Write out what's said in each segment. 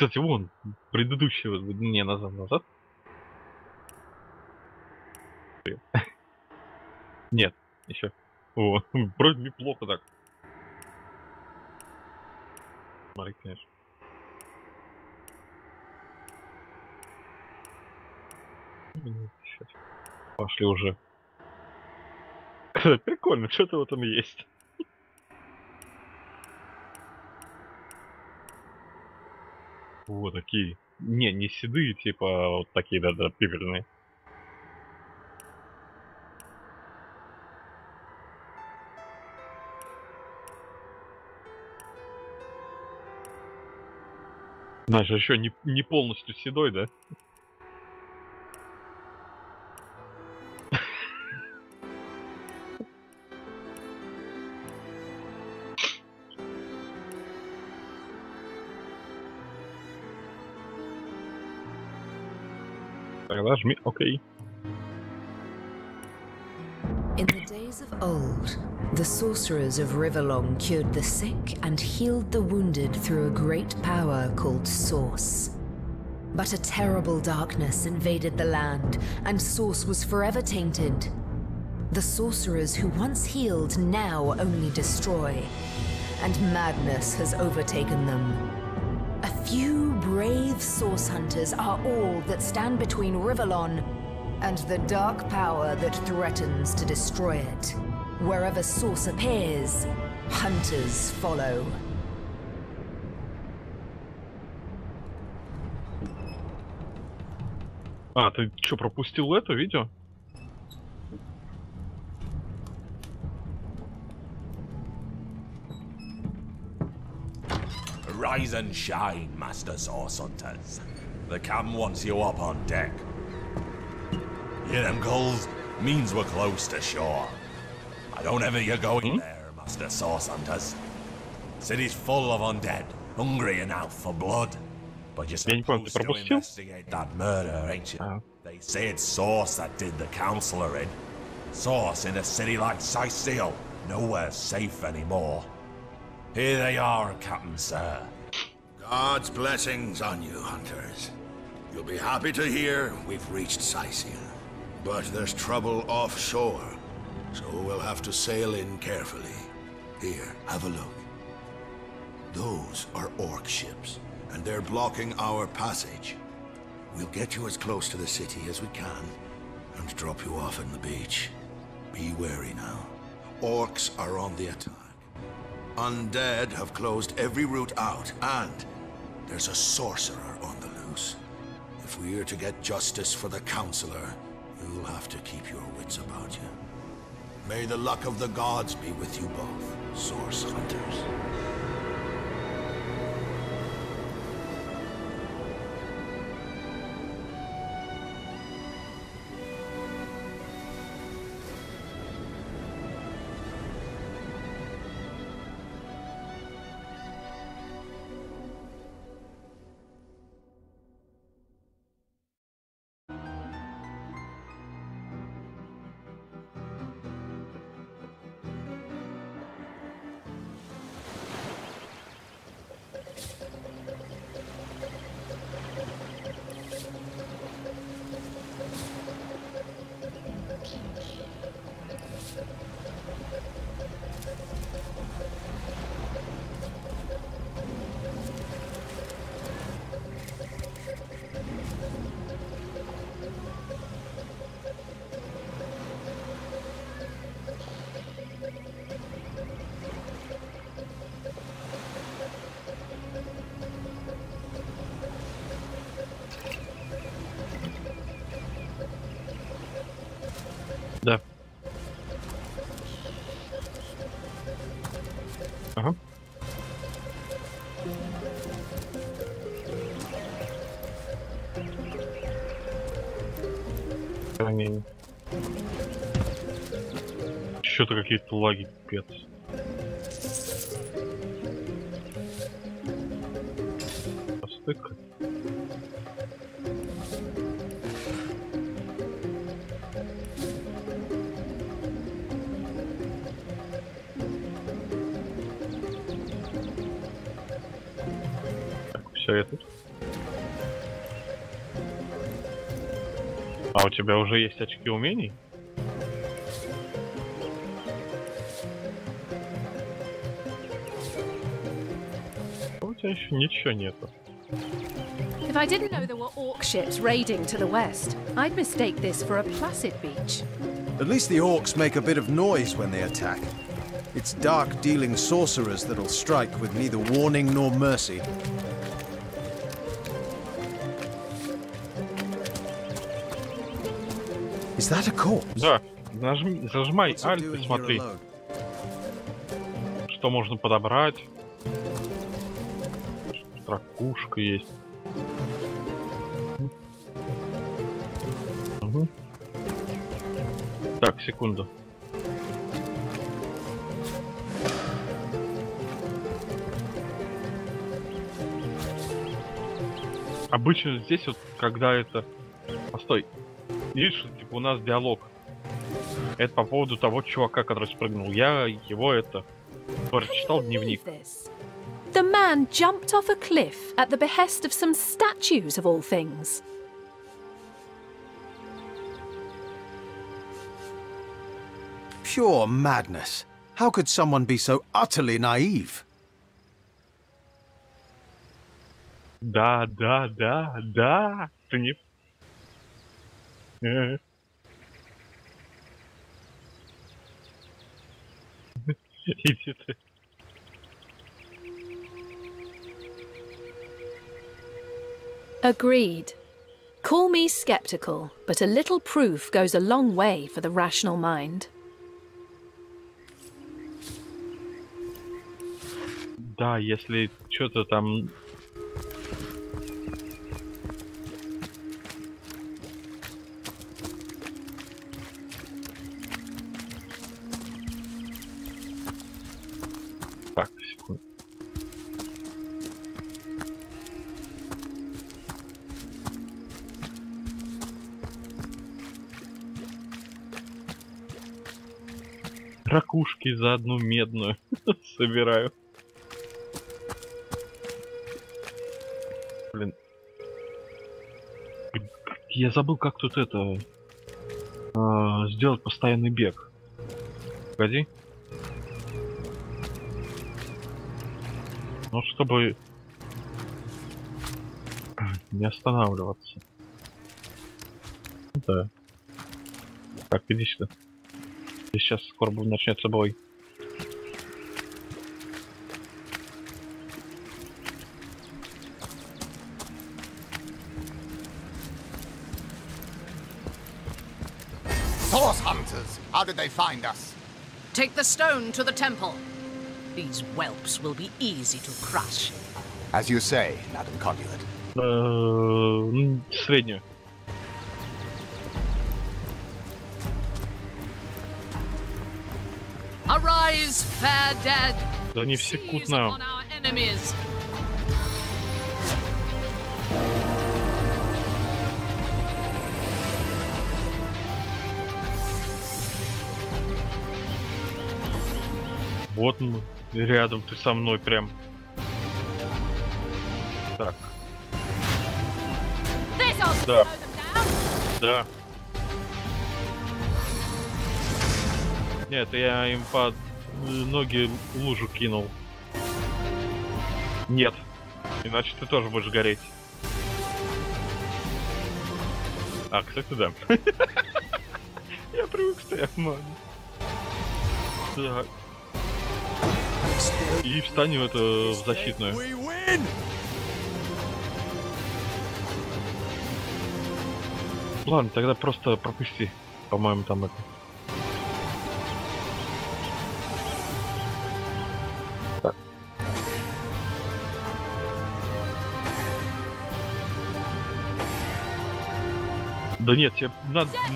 Кстати, вон, предыдущего не назад. Нет, еще. О, вроде неплохо так. Смотри, конечно. Сейчас. Пошли уже. Прикольно, что-то в этом есть. Вот такие. Не седые, типа, а вот такие, да, пепельные. Знаешь, еще не полностью седой, да? Тогда жми, окей. In the days of old, the sorcerers of Riverlong cured the sick and healed the wounded through a great power called Source. But a terrible darkness invaded the land, and Source was forever tainted. The sorcerers who once healed now only destroy, and madness has overtaken them. A few brave Source hunters are all that stand between Riverlong and the dark power that threatens to destroy it. Wherever Source appears, hunters follow. А, ты что, пропустил это видео? Rise and shine, Master Source Hunters. The cam wants you up on deck. Hear them gulls? Means we're close to shore. I don't ever you're going there, Master Source Hunters. City's full of undead, hungry and out for blood. But you're supposed to investigate that murder, ain't you? They say it's Source that did the counselor in. Source in a city like Sicil, nowhere safe anymore. Here they are, Captain Sir. God's blessings on you, hunters. You'll be happy to hear we've reached Sicil. But there's trouble offshore, so we'll have to sail in carefully. Here, have a look. Those are orc ships, and they're blocking our passage. We'll get you as close to the city as we can, and drop you off in the beach. Be wary now. Orcs are on the attack. Undead have closed every route out, and there's a sorcerer on the loose. If we're to get justice for the counselor, you'll have to keep your wits about you. May the luck of the gods be with you both, Source Hunters. Да. Ага. Ранение. Что-то какие-то лаги, пипец. Постык. Так, все, я тут. А у тебя уже есть очки умений? У тебя еще ничего нету. If I didn't know there were orc ships raiding to the west, I'd mistake this for a placid beach. At least the orcs make a bit of noise when they attack. It's dark-dealing sorcerers that'll strike with neither warning nor mercy. Is that a corpse? Да, зажимай Альт и смотри, что можно подобрать. Ракушка есть. Угу. Так, секунду. Обычно здесь вот, когда это... Постой. Видишь, типа у нас диалог. Это по поводу того чувака, который спрыгнул. Я его это... прочитал дневник. The man jumped off a cliff at the behest of some statues of all things. Pure madness. How could someone be so utterly naive? Да. Ты не... Иди ты. Agreed. Call me skeptical, but a little proof goes a long way for the rational mind. Да, если что-то там... Так, секунду. Ракушки за одну медную собираю. Блин. Я забыл, как тут это... сделать постоянный бег. Погоди. Ну, чтобы... не останавливаться. Да. Так, иди сюда. И сейчас скоро начнется бой. Source hunters! How did they find us? Take the stone to the temple. These whelps will be easy to crush. As you say, Madam Conduit. Среднюю. Arise, fair dead. Да не все кутно. Вот он, рядом, ты со мной прям. Так. Да. Да. Нет, я им под ноги лужу кинул. Нет. Иначе ты тоже будешь гореть. А, кстати, да. Я привык стоять, мам. Так. И встань в эту в защитную. Ладно, тогда просто пропусти. По-моему, там это. Так. Да нет, тебе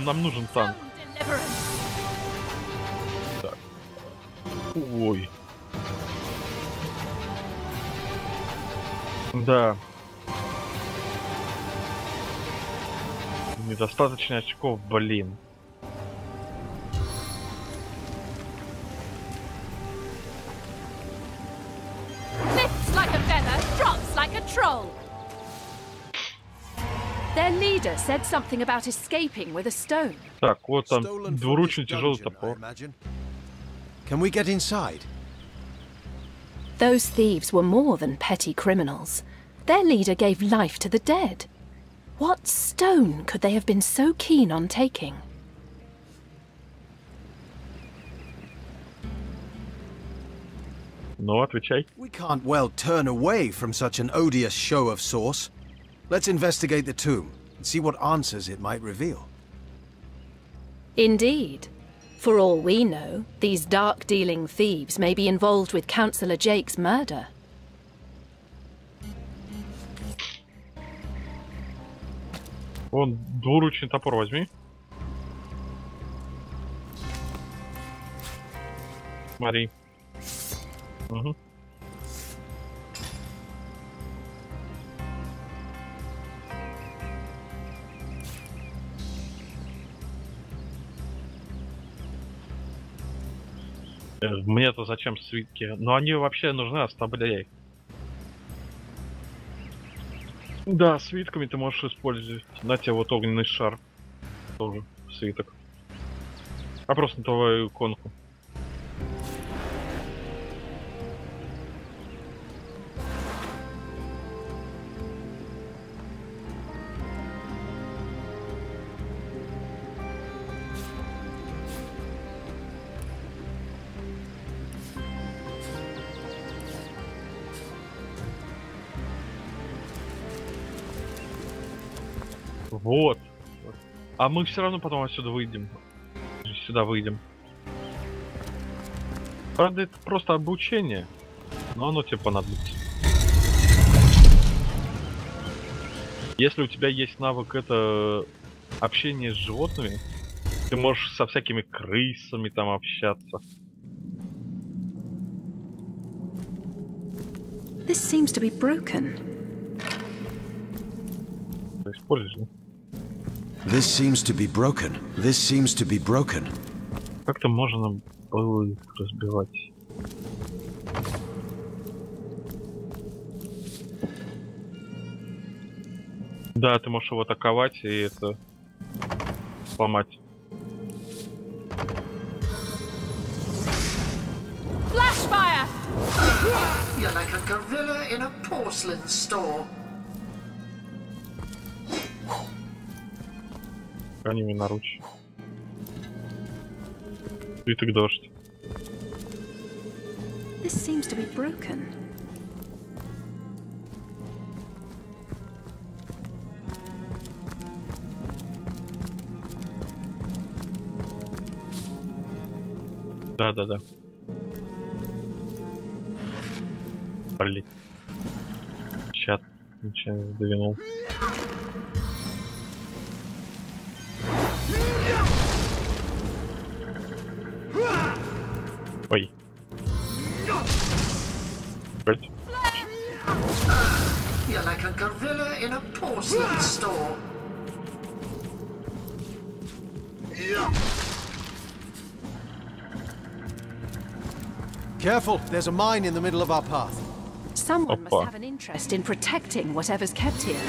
нам нужен танк. Так. Ой. Да. Недостаточно очков, блин. Their leader said something about escaping with a stone. Так, вот там Stolen from двуручный this тяжелый dungeon, I топор. imagine. Can we get inside? Those thieves were more than petty criminals. Their leader gave life to the dead. What stone could they have been so keen on taking? Ну, отвечай. We can't well turn away from such an odious show of source. Let's investigate the tomb and see what answers it might reveal. Indeed. For all we know, these dark-dealing thieves may be involved with Councillor Jake's murder. Вон, двуручный топор возьми. Смотри. Угу. Мне-то зачем свитки? Но они вообще нужны, оставляй. Да, свитками ты можешь использовать. На тебе вот огненный шар. Тоже свиток. А просто на твою иконку. Вот. А мы все равно потом отсюда выйдем. Сюда выйдем. Правда, это просто обучение. Но оно тебе понадобится. Если у тебя есть навык это общение с животными, ты можешь со всякими крысами там общаться. This seems to be broken. Используешь, да? This seems to be broken. This seems to be broken. Как-то можно было их разбивать. Да, ты можешь его атаковать и это сломать. Flashfire! You're like a gorilla in a porcelain store. Храни наручи. Свиток дождь. This seems to be broken. Да. Блин. Чат. Ничего не сдвинул. Ой. Right. You're like a gorilla in a porcelain store. Careful, there's a mine in the middle of our path. Someone Oppa. must have an interest in protecting whatever's kept here.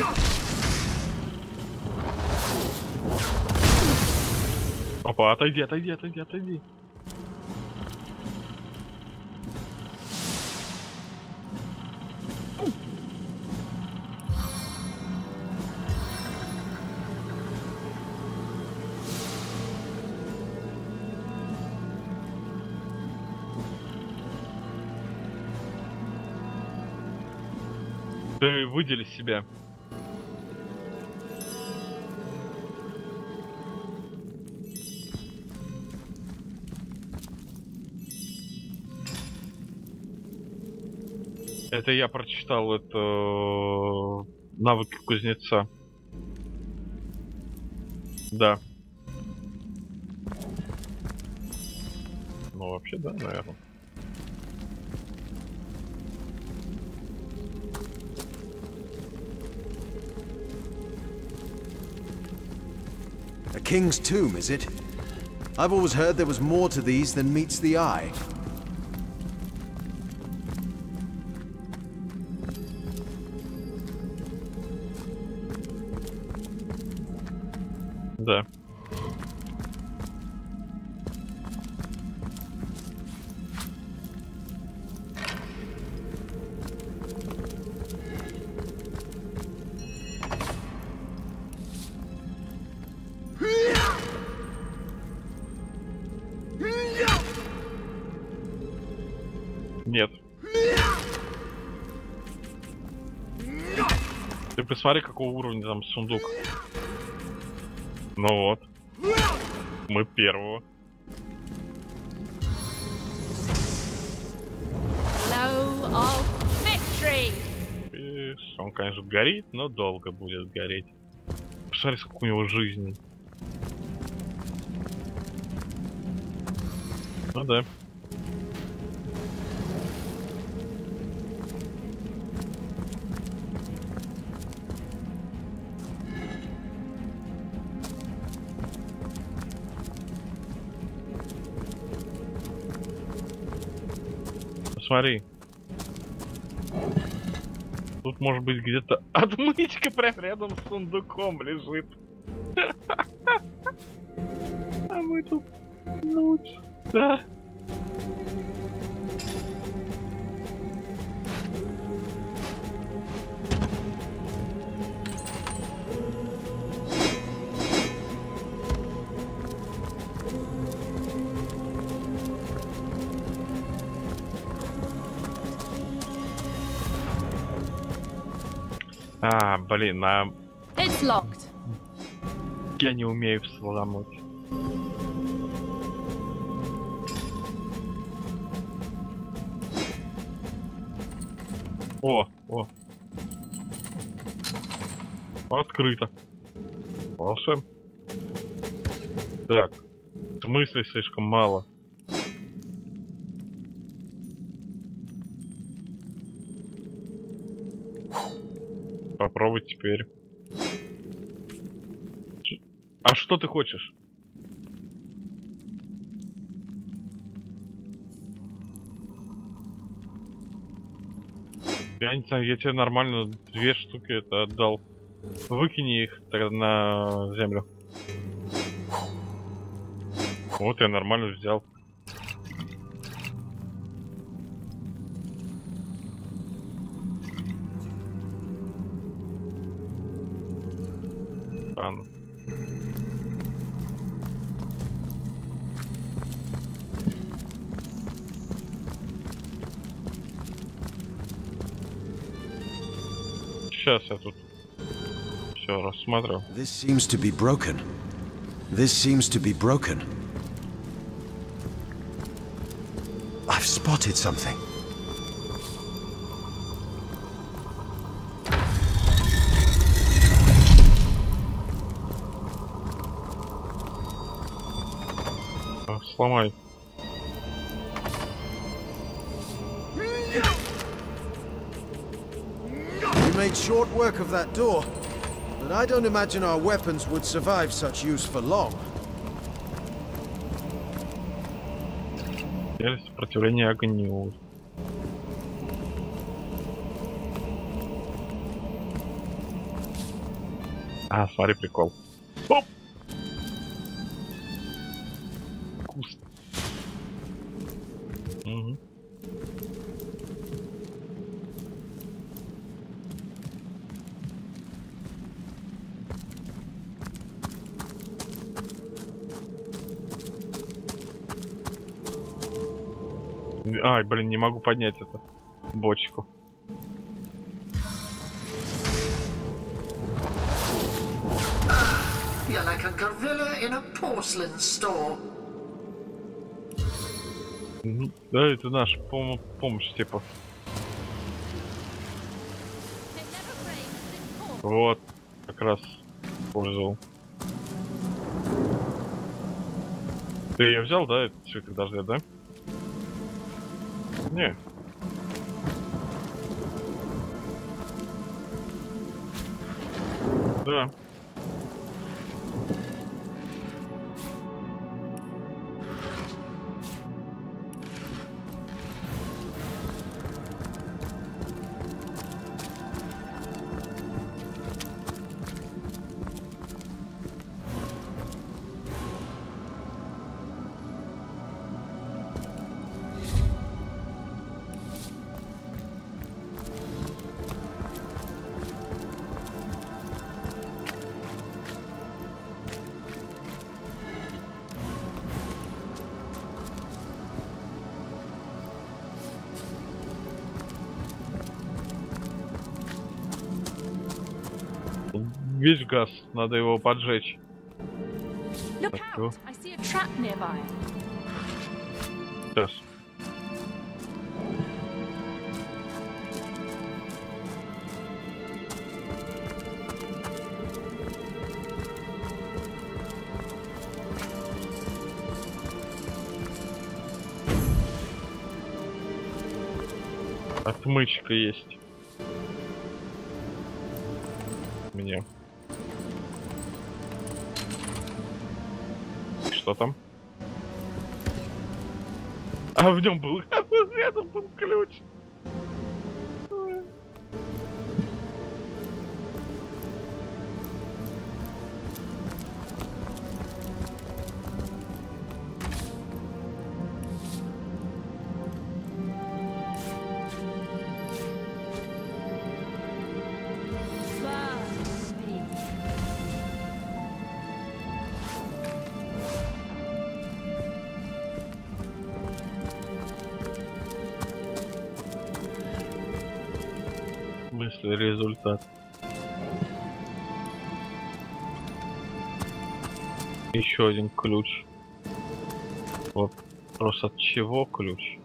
Опа, отойди. Ты выдели себя. Это я прочитал, это навыки кузнеца. Да. Ну вообще да, наверное. A king's tomb, is it? I've always heard there was more to these than meets the eye. Да. Нет. Ты посмотри, какого уровня там сундук. Ну вот. Мы первого. И он, конечно, горит, но долго будет гореть. Посмотри, сколько у него жизни. Ну да. Смотри. Тут может быть где-то отмычка прям рядом с сундуком лежит. А мы тут ночь. Да. А, блин, It's locked. я не умею взломать. О. Открыто. Волшебно. Так. В смысле слишком мало? Попробуй теперь. А что ты хочешь? Я не знаю, я тебе нормально 2 штуки это отдал. Выкини их тогда на землю. Вот я нормально взял. Странно. Сейчас я тут все рассмотрю. This seems to be broken. This seems to be broken. I've spotted something. Сломай. We made short work of that door, but I don't imagine our weapons would survive such use for long. Сопротивление огню. А, смотри, прикол. Оп! Куст. Угу. Ай, блин, не могу поднять эту бочку. You're like a gorilla in a porcelain store. Да, это наша помощь, типа. Вот, как раз пользовал. Ты ее взял, да, этот цветок дождя, да? Не. Да. Весь газ, надо его поджечь. Look Так, out! I see a trap nearby. Сейчас. Отмычка есть. У меня. Что там? А в нем был рядом был ключ. Мысли, результат. Еще один ключ. Вопрос, от чего ключ?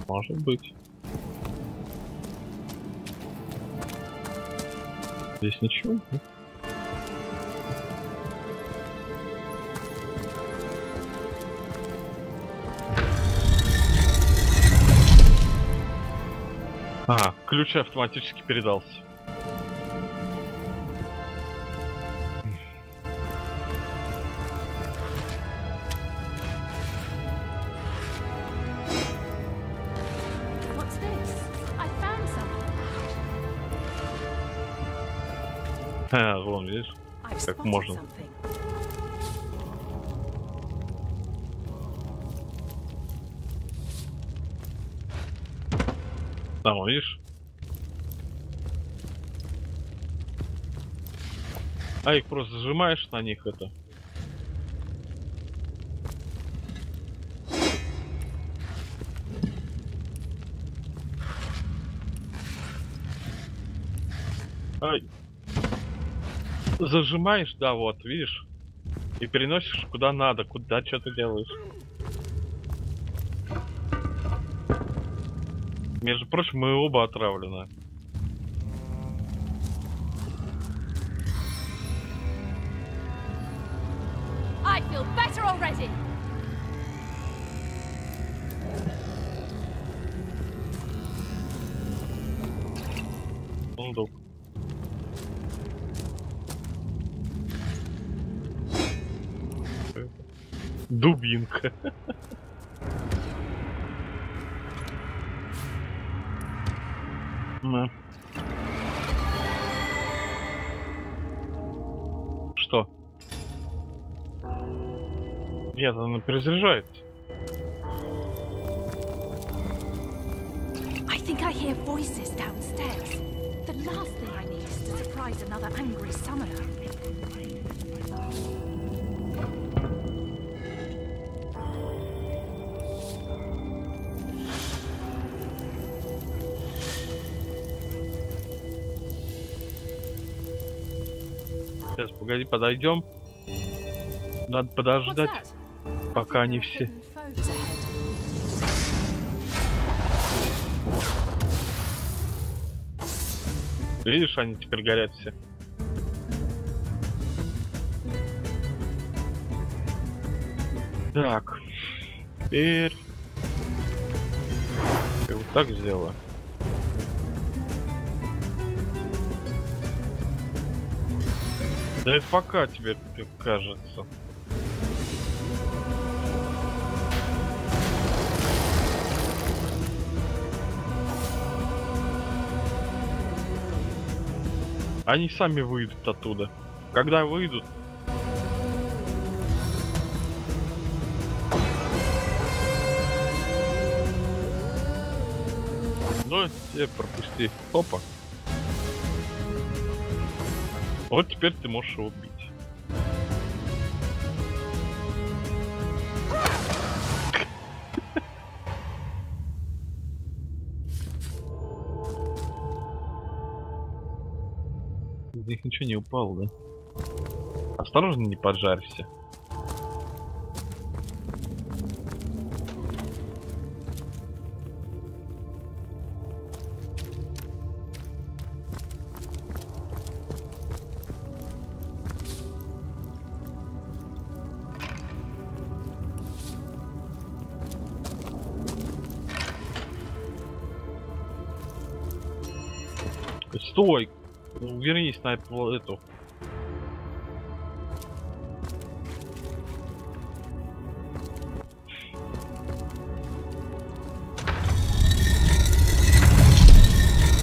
Может быть. Здесь ничего. А, ключ автоматически передался. What's this? I found something. Вон, видишь, I've как spotted можно. something. Там, видишь? А их просто зажимаешь на них это. Ай. Зажимаешь, да, вот, видишь? И переносишь куда надо, куда что ты делаешь. Между прочим, мы оба отравлены. I feel better already. Сундук. Дубинка. На. Что? Нет, она перезаряжается. I think I hear voices downstairs. The last thing I need is to surprise another angry summoner. Сейчас, погоди, подойдем. Надо подождать, пока они все. Видишь, они теперь горят все. Так. Теперь... Я вот так сделаю. Да это пока тебе кажется. Они сами выйдут оттуда. Когда выйдут... Ну, тебе пропусти. Опа. Вот теперь ты можешь его убить. Из них ничего не упало, да? Осторожно, не поджарься. Стой! Ну, вернись на эту.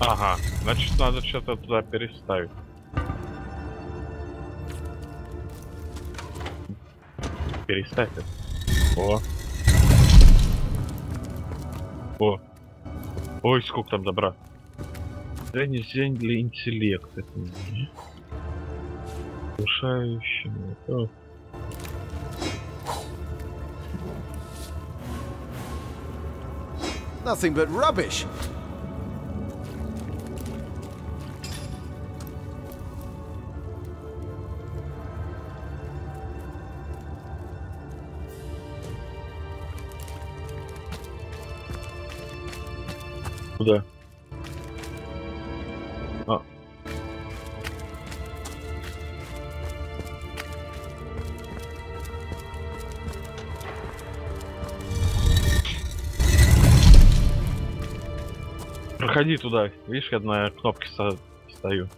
Ага, значит надо что-то туда переставить. Переставь это. О. О. Ой, сколько там добра. Зень для интеллекта. Повышающего. Nothing but rubbish. Куда? А. Проходи туда. Видишь, я на кнопке стою.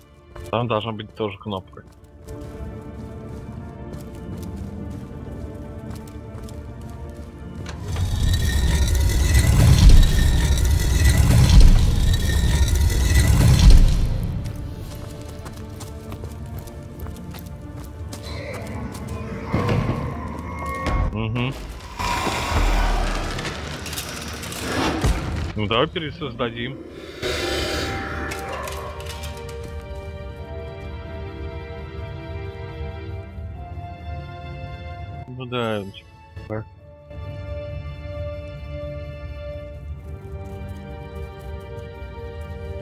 Там должна быть тоже кнопка. Угу. Ну давай пересоздадим. Ну да.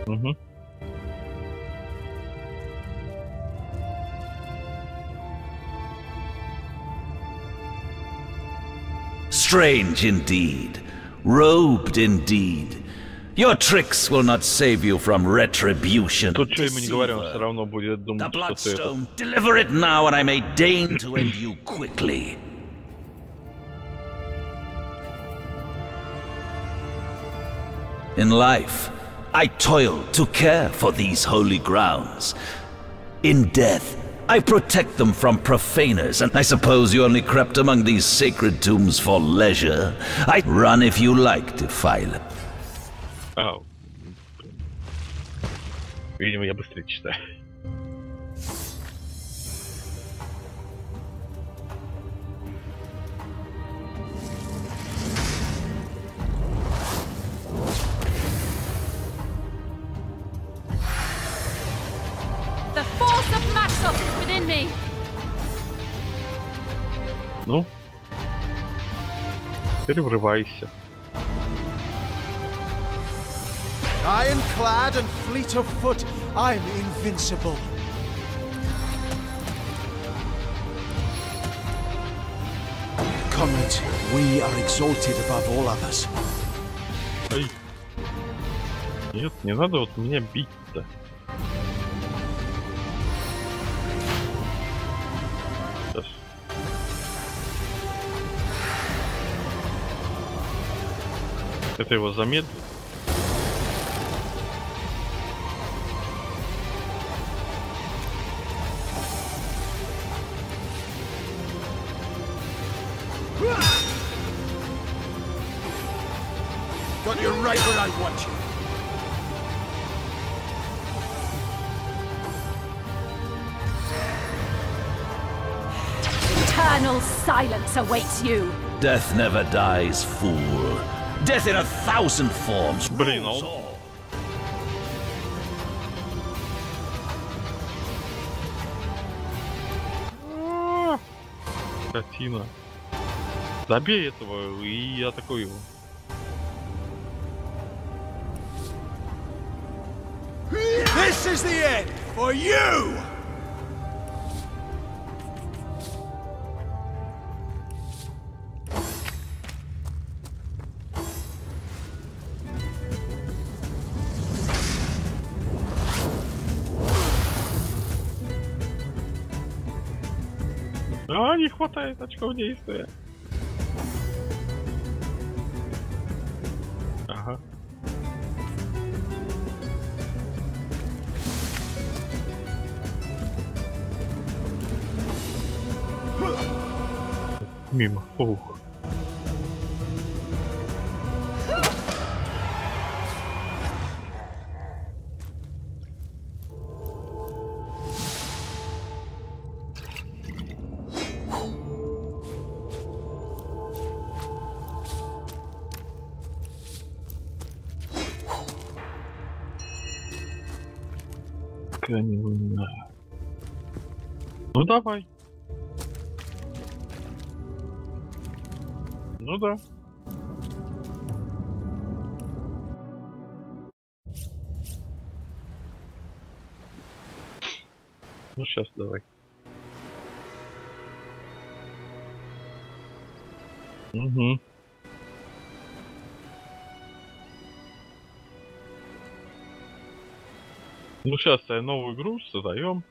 Угу. Strange indeed. Robed indeed. Your tricks will not save you from retribution. Тут что ему не говоря, он все равно будет думать, что ты это... Deliver it now, and I may deign to end you quickly. In life, I toil to care for these holy grounds. In death, I protect them from profaners, and I suppose you only crept among these sacred tombs for leisure. I run if you like, defile. Ау. Видимо, я быстрее читаю. The force of Maxos is within me. Ну, переврывайся. Ironclad and fleet of foot, I'm invincible. Comrades, we are exalted above all others. Ай. Нет, не надо вот меня бить-то. Сейчас. Это его замедлит. Got you right where I want you. Eternal silence awaits you. Death never dies, fool. Death in 1,000 forms. Блин, rules all. Картина. Добей этого и атакуй его. This is the end, for you! А, не хватает очков действия. Ага. Мимо. Ух. Ну давай. Ну да. Ну сейчас давай. Угу. Ну сейчас новую игру создаем.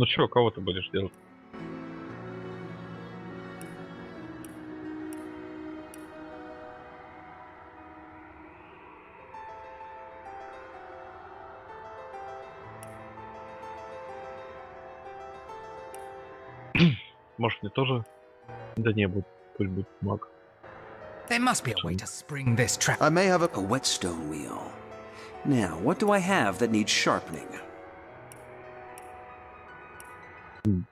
Ну чё, кого ты будешь делать? Может, мне тоже? Да не будет, пусть будет маг. There must be a way to spring this trap. I may have a whetstone wheel. Now, what do I have that needs sharpening?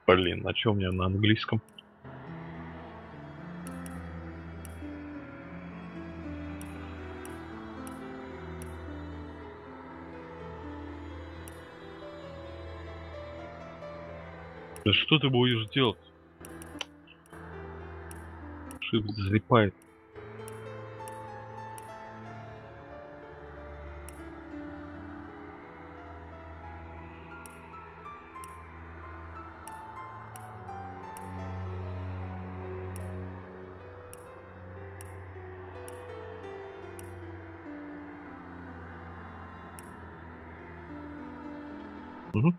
Блин, а чё у меня на английском? Да что ты будешь делать? Шип залипает. Угу.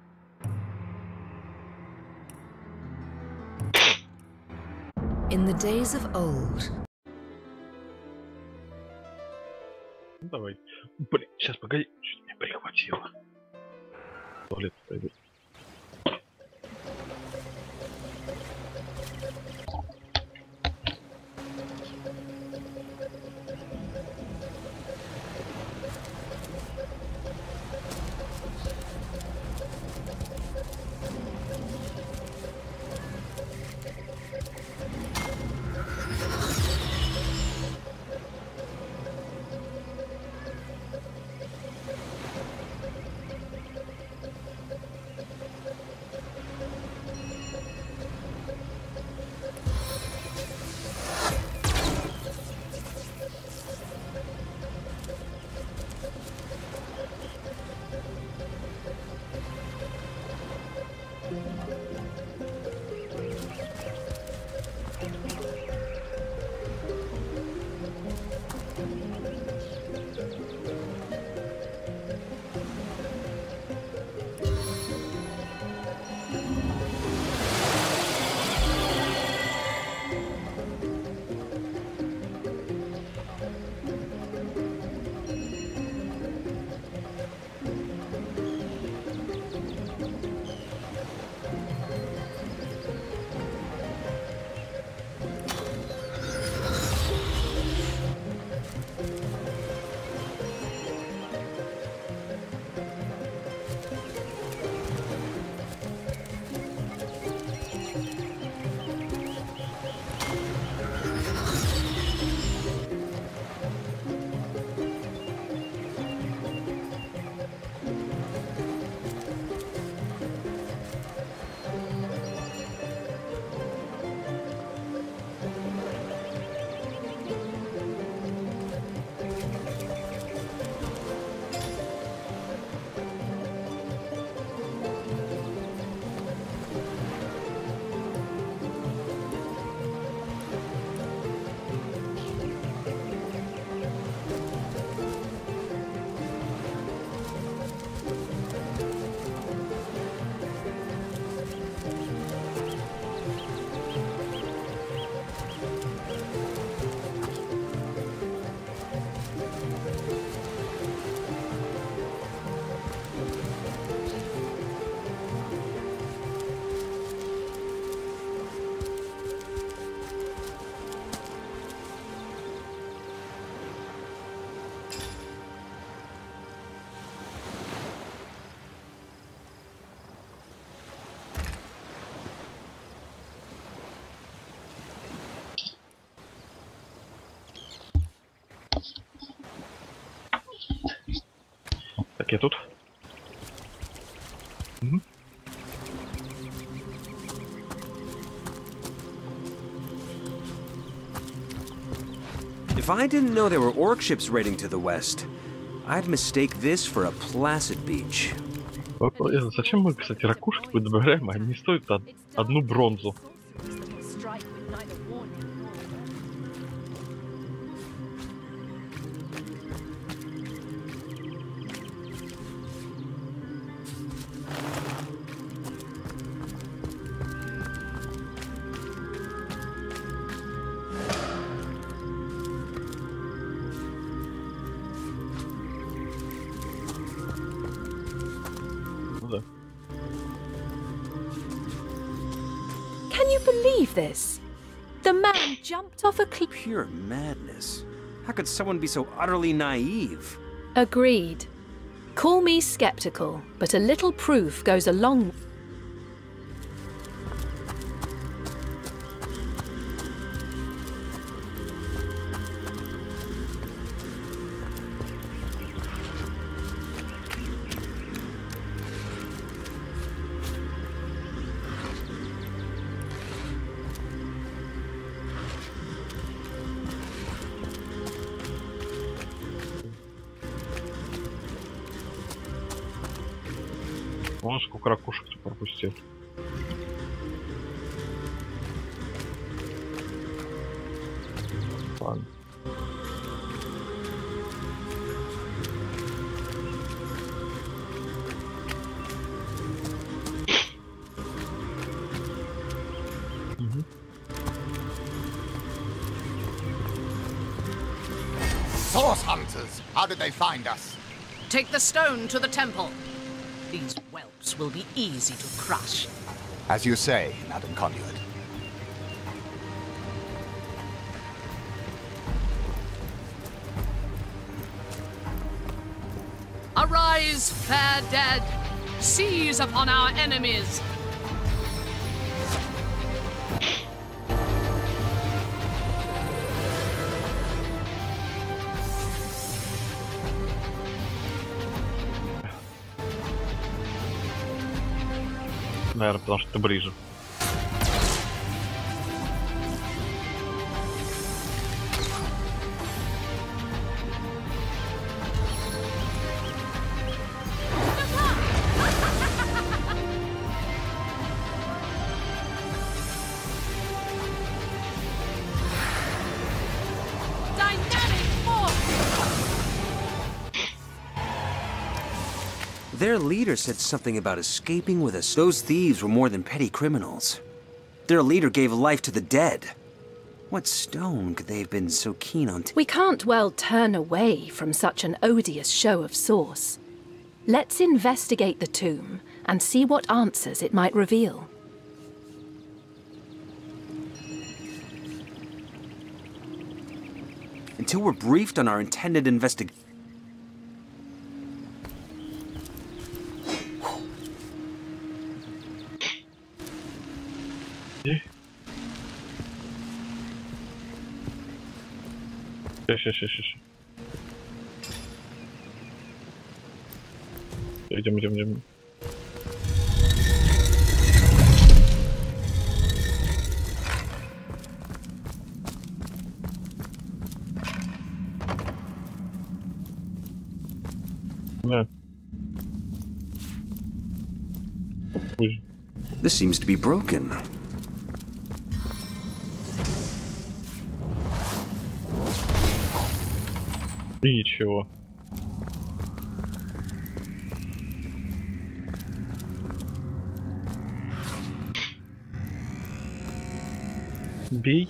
In the days of old. Ну, давай. Блин, сейчас погоди, что-то меня прихватило. В туалет пойду. Так, я тут. Угу. If I didn't know there were orc ships raiding to the west, I'd mistake this for a placid beach. Зачем мы, кстати, ракушки добавляем, а они стоят одну бронзу? Can you believe this? The man jumped off a cliff. Pure madness. How could someone be so utterly naive? Agreed. Call me skeptical, but a little proof goes a long way. Вон сколько ракушек ты пропустил. Ладно. Source hunters! How did they find us? Take the stone to the temple. These whelps will be easy to crush. As you say, Madam Conduit. Arise, fair dead! Seize upon our enemies! Наверное, потому что ты ближе. Their leader said something about escaping with us. Those thieves were more than petty criminals. Their leader gave life to the dead. What stone could they have been so keen on? We can't well turn away from such an odious show of source. Let's investigate the tomb and see what answers it might reveal. Until we're briefed on our intended investigation. Сейчас. Идем. Да. This seems to be broken. И ничего. Бей.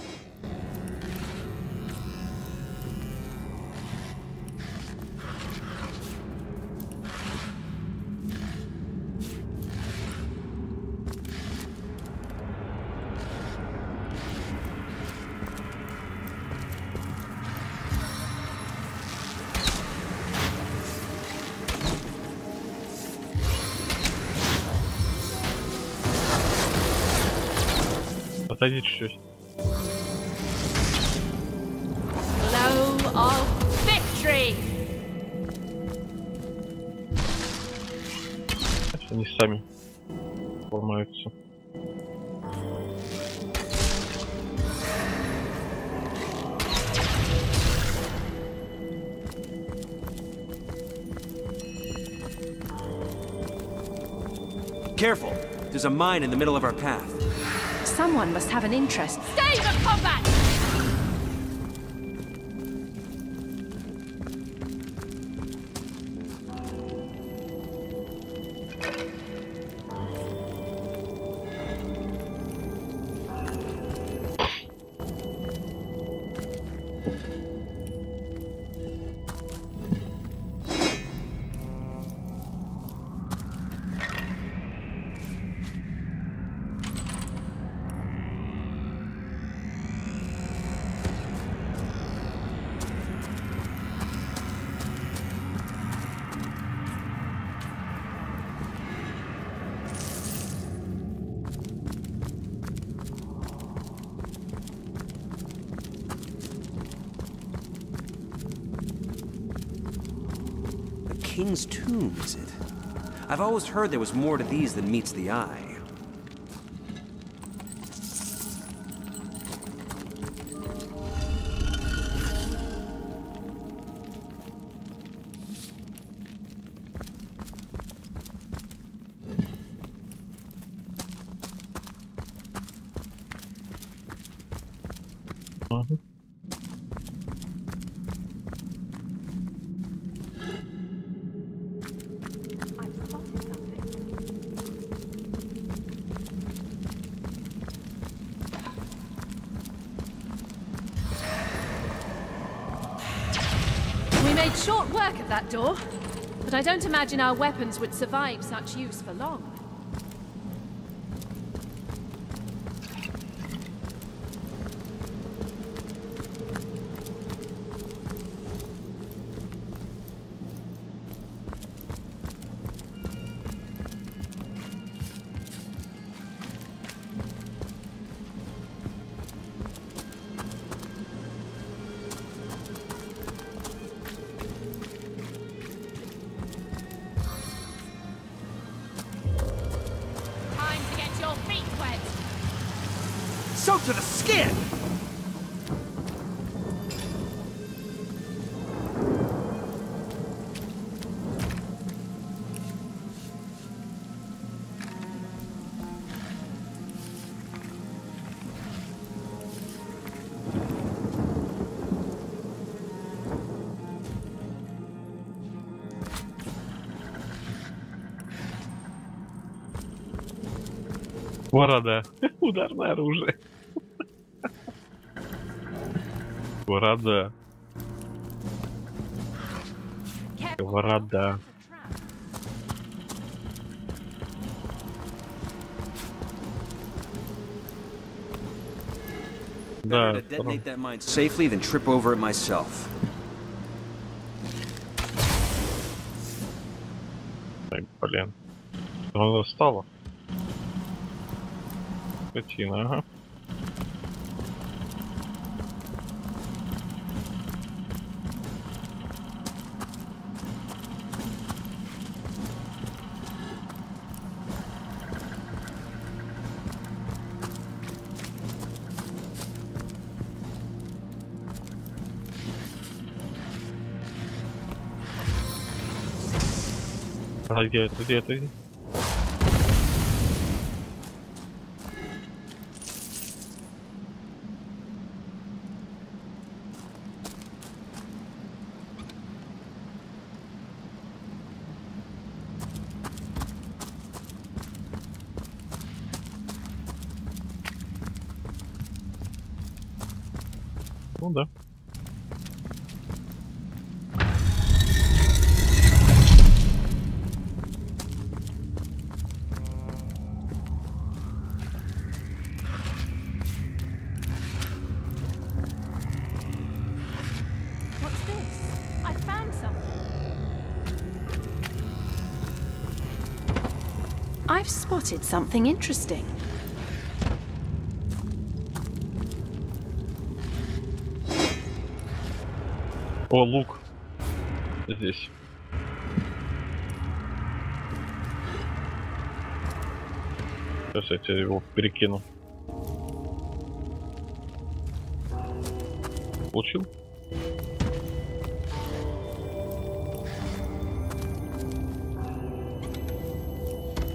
Отойди чуть-чуть. Blow of victory! Они сами ломаются. Careful! There's a mine in the middle of our path. Someone must have an interest. Stay the combat! King's tomb, is it? I've always heard there was more to these than meets the eye. Short work of that door, but I don't imagine our weapons would survive such use for long. Soaked to the skin! Борода. Ударное оружие. Борода. Борода. Better to detonate that mine safely than trip over it myself. Блин. Оно встало. Скотина, ага. А где это? Где это? Ну да. I've spotted something interesting. О, лук. Здесь. Сейчас я тебе его перекину. Получил?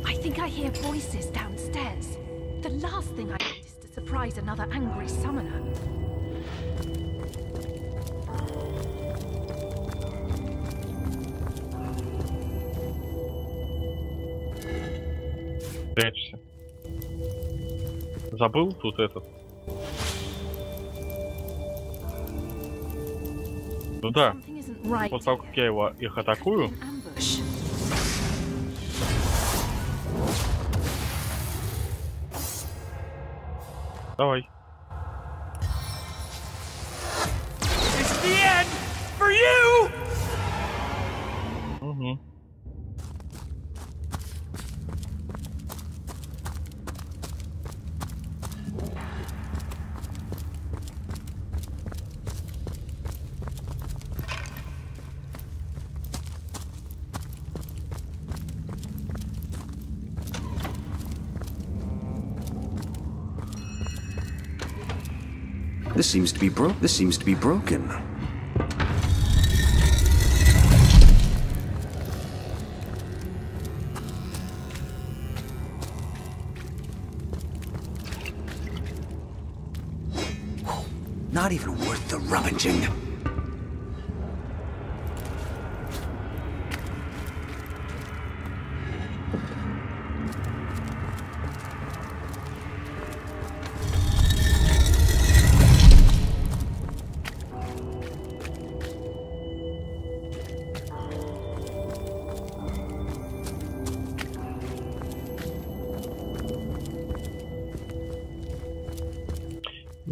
I think I hear voices downstairs. The last thing I need is to surprise another angry summoner. Прячься. Забыл тут этот? Ну да. После того, как я их атакую. Давай. It's the end for you. Угу. This seems to be broken. Not even worth the rummaging.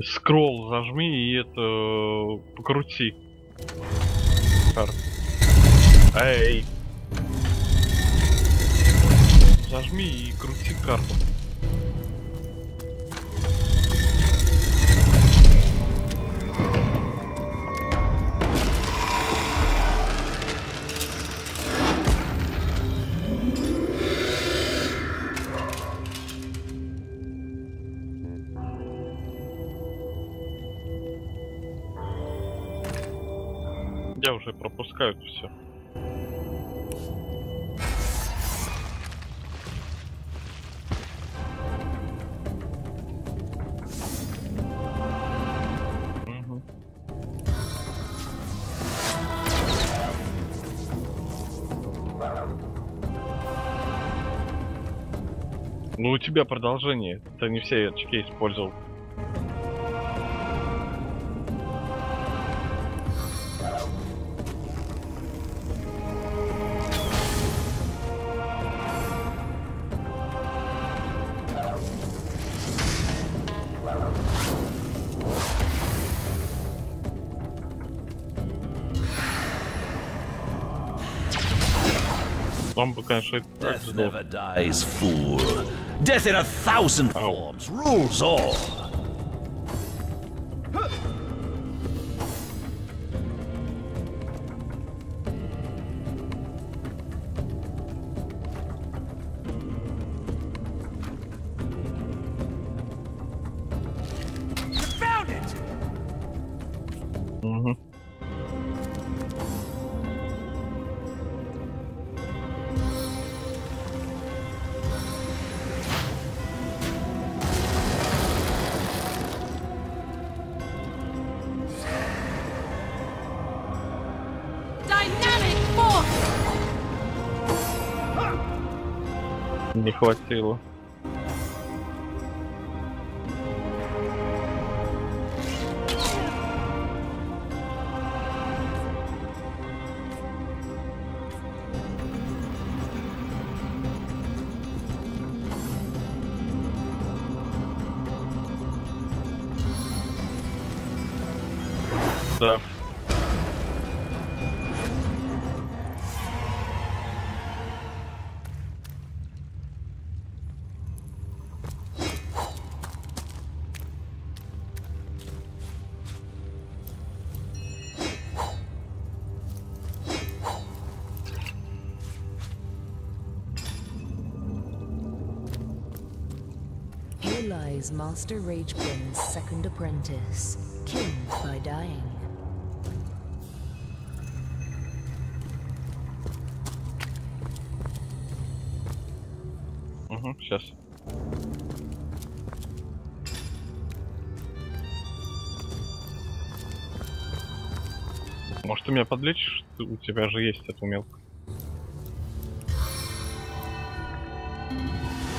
Скролл зажми и это покрути. Эй. Зажми и крути карту. Я уже пропускаю все. Ну у тебя продолжение. Ты не все очки использовал. Он бы, конечно, Death never dies, fool. Death in 1,000 forms rules all. Found it. Не хватило. Да. Here lies Master Ragequin's second apprentice, killed by dying. Сейчас. Может, ты меня подлечишь? У тебя же есть эта умелка.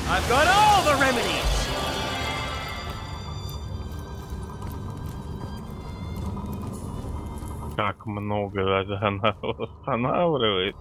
I've got all the remedies. Как много она восстанавливает.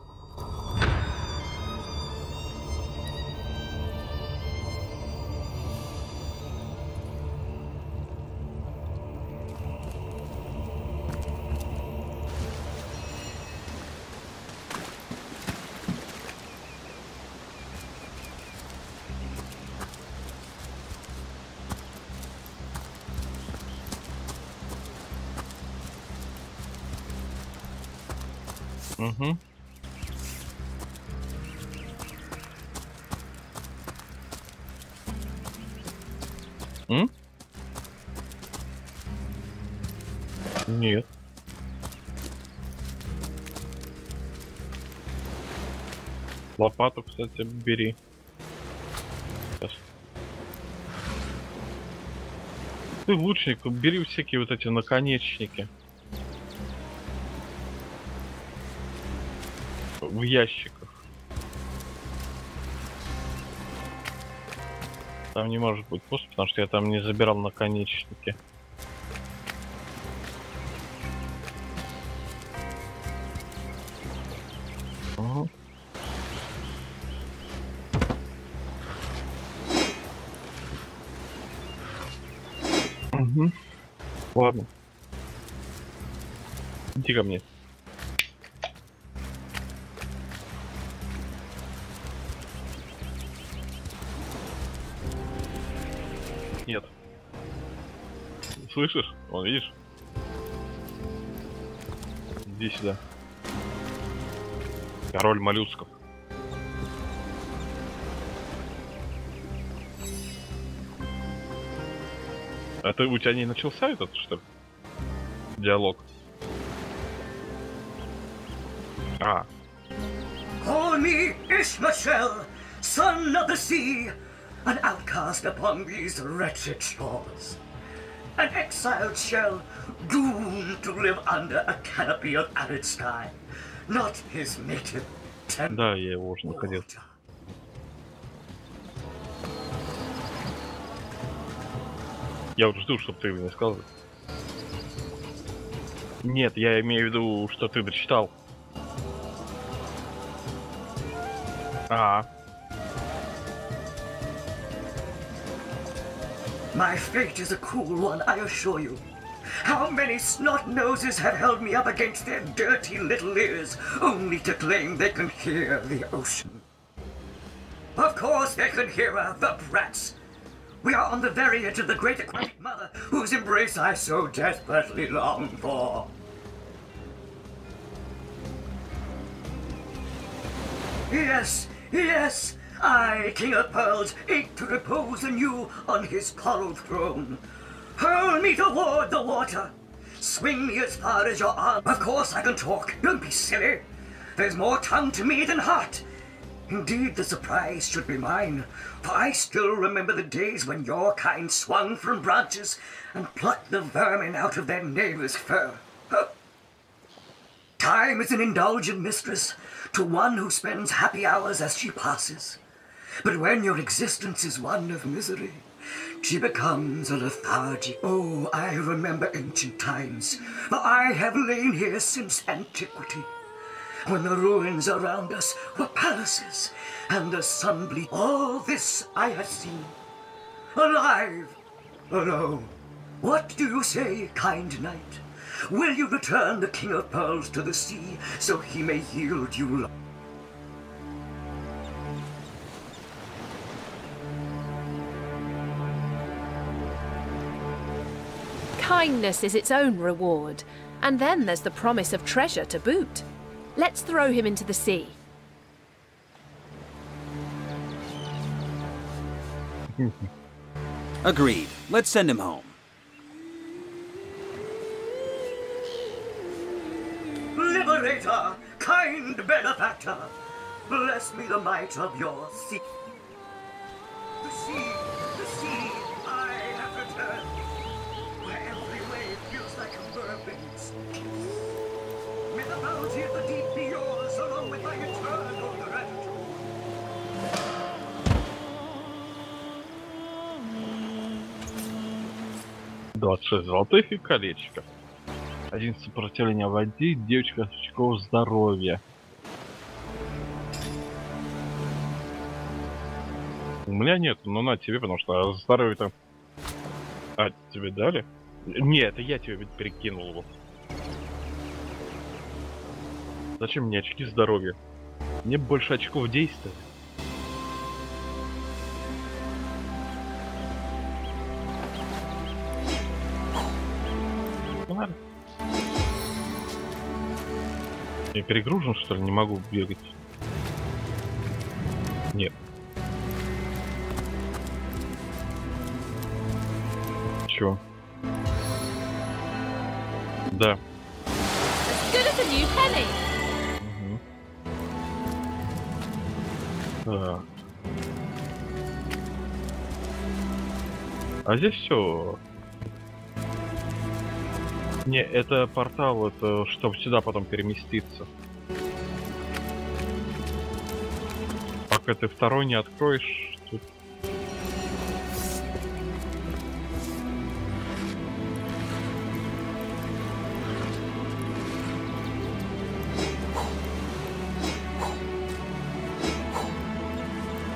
Угу. Нет. Лопату, кстати, бери. Сейчас. Ты лучник, бери всякие вот эти наконечники. В ящиках. Там не может быть пусто, потому что я там не забирал наконечники. Угу. Угу. Ладно. Иди ко мне. Нет. Слышишь? Вон, видишь? Иди сюда. Король моллюсков. А ты, у тебя не начался этот, что ли? Диалог? А. Call me Ishmael, son of the sea, an outcast upon these wretched shores. An exiled shell, doomed to live under a canopy of arid sky, not his native tent. Да, я его уже находил. Я вот жду, чтобы ты его не сказал. Нет, я имею в виду, что ты дочитал. My fate is a cruel one, I assure you. How many snot noses have held me up against their dirty little ears, only to claim they can hear the ocean? Of course they can hear her, the brats. We are on the very edge of the great aquatic mother, whose embrace I so desperately long for. Yes, yes, I, King of Pearls, ache to repose anew on his coral throne. Hurl me toward the water. Swing me as far as your arm. Of course I can talk, don't be silly. There's more tongue to me than heart. Indeed, the surprise should be mine, for I still remember the days when your kind swung from branches and plucked the vermin out of their neighbor's fur. Time is an indulgent mistress to one who spends happy hours as she passes. But when your existence is one of misery, she becomes a lethargic. Oh, I remember ancient times, for I have lain here since antiquity, when the ruins around us were palaces, and the sun bleached. All this I have seen, alive, alone. What do you say, kind knight? Will you return the King of Pearls to the sea, so he may yield you love? Kindness is its own reward, and then there's the promise of treasure to boot. Let's throw him into the sea. Agreed. Let's send him home. Liberator, kind benefactor, bless me the might of your sea. The sea, I have returned, where every wave feels like a mermaid's kiss. May the bounty of the deep be yours, along with my eternal gratitude. $26 золотых и колечко. 1 сопротивление воде, 9 очков здоровья. У меня нет, но на тебе, потому что здоровье там... А, тебе дали? Нет, это я тебе перекинул его. Зачем мне очки здоровья? Мне больше очков действия. Ладно. Я перегружен, что ли? Не могу бегать. Нет. Чё? Да. Так. А здесь все. Не, это портал, это чтобы сюда потом переместиться. Пока ты второй не откроешь, тут...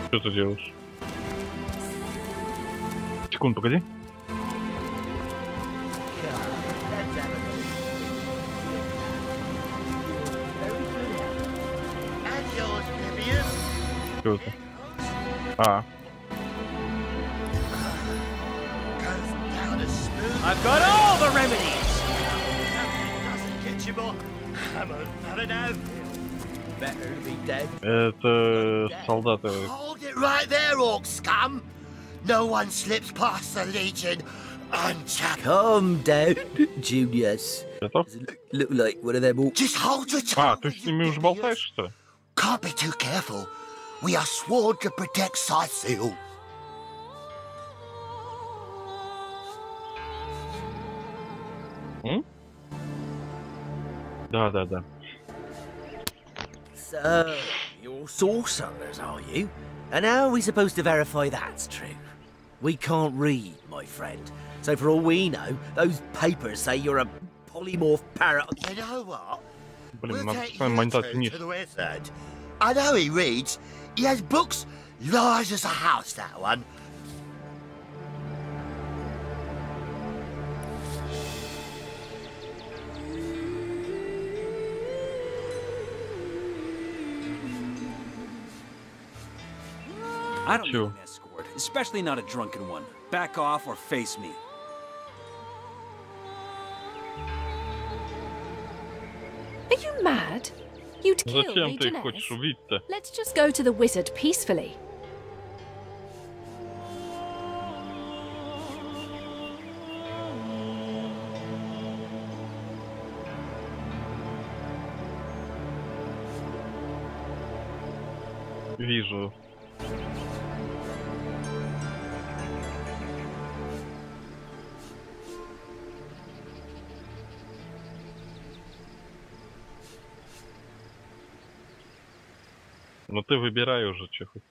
Что ты делаешь? Секунду, погоди. Что это? А. I've got all the remedies. Get you more. I'm another now. Better to be dead. Это солдаты. Hold it right there, orc scum. No one slips past the Legion unchecked. Calm down, Junius. Look like one of them orcs. Just hold your tongue. А, ты с ними уже болтаешь, что ли? Can't be too careful. We are sworn to protect Scythiel. Да. So, you're sorcerers, are you? And how are we supposed to verify that's true? We can't read, my friend. So for all we know, those papers say you're a polymorph parrot. You know what? Блин, We'll надо take с вами you монтать two вниз. to the wizard. I know he reads. He has books large as a house, that one. I don't need an escort, especially not a drunken one. Back off or face me. Are you mad? You'd kill Зачем ты их Legionnaires. хочешь убить-то? Let's just go to the wizard peacefully. Вижу. Ну ты выбирай уже, чё хоть.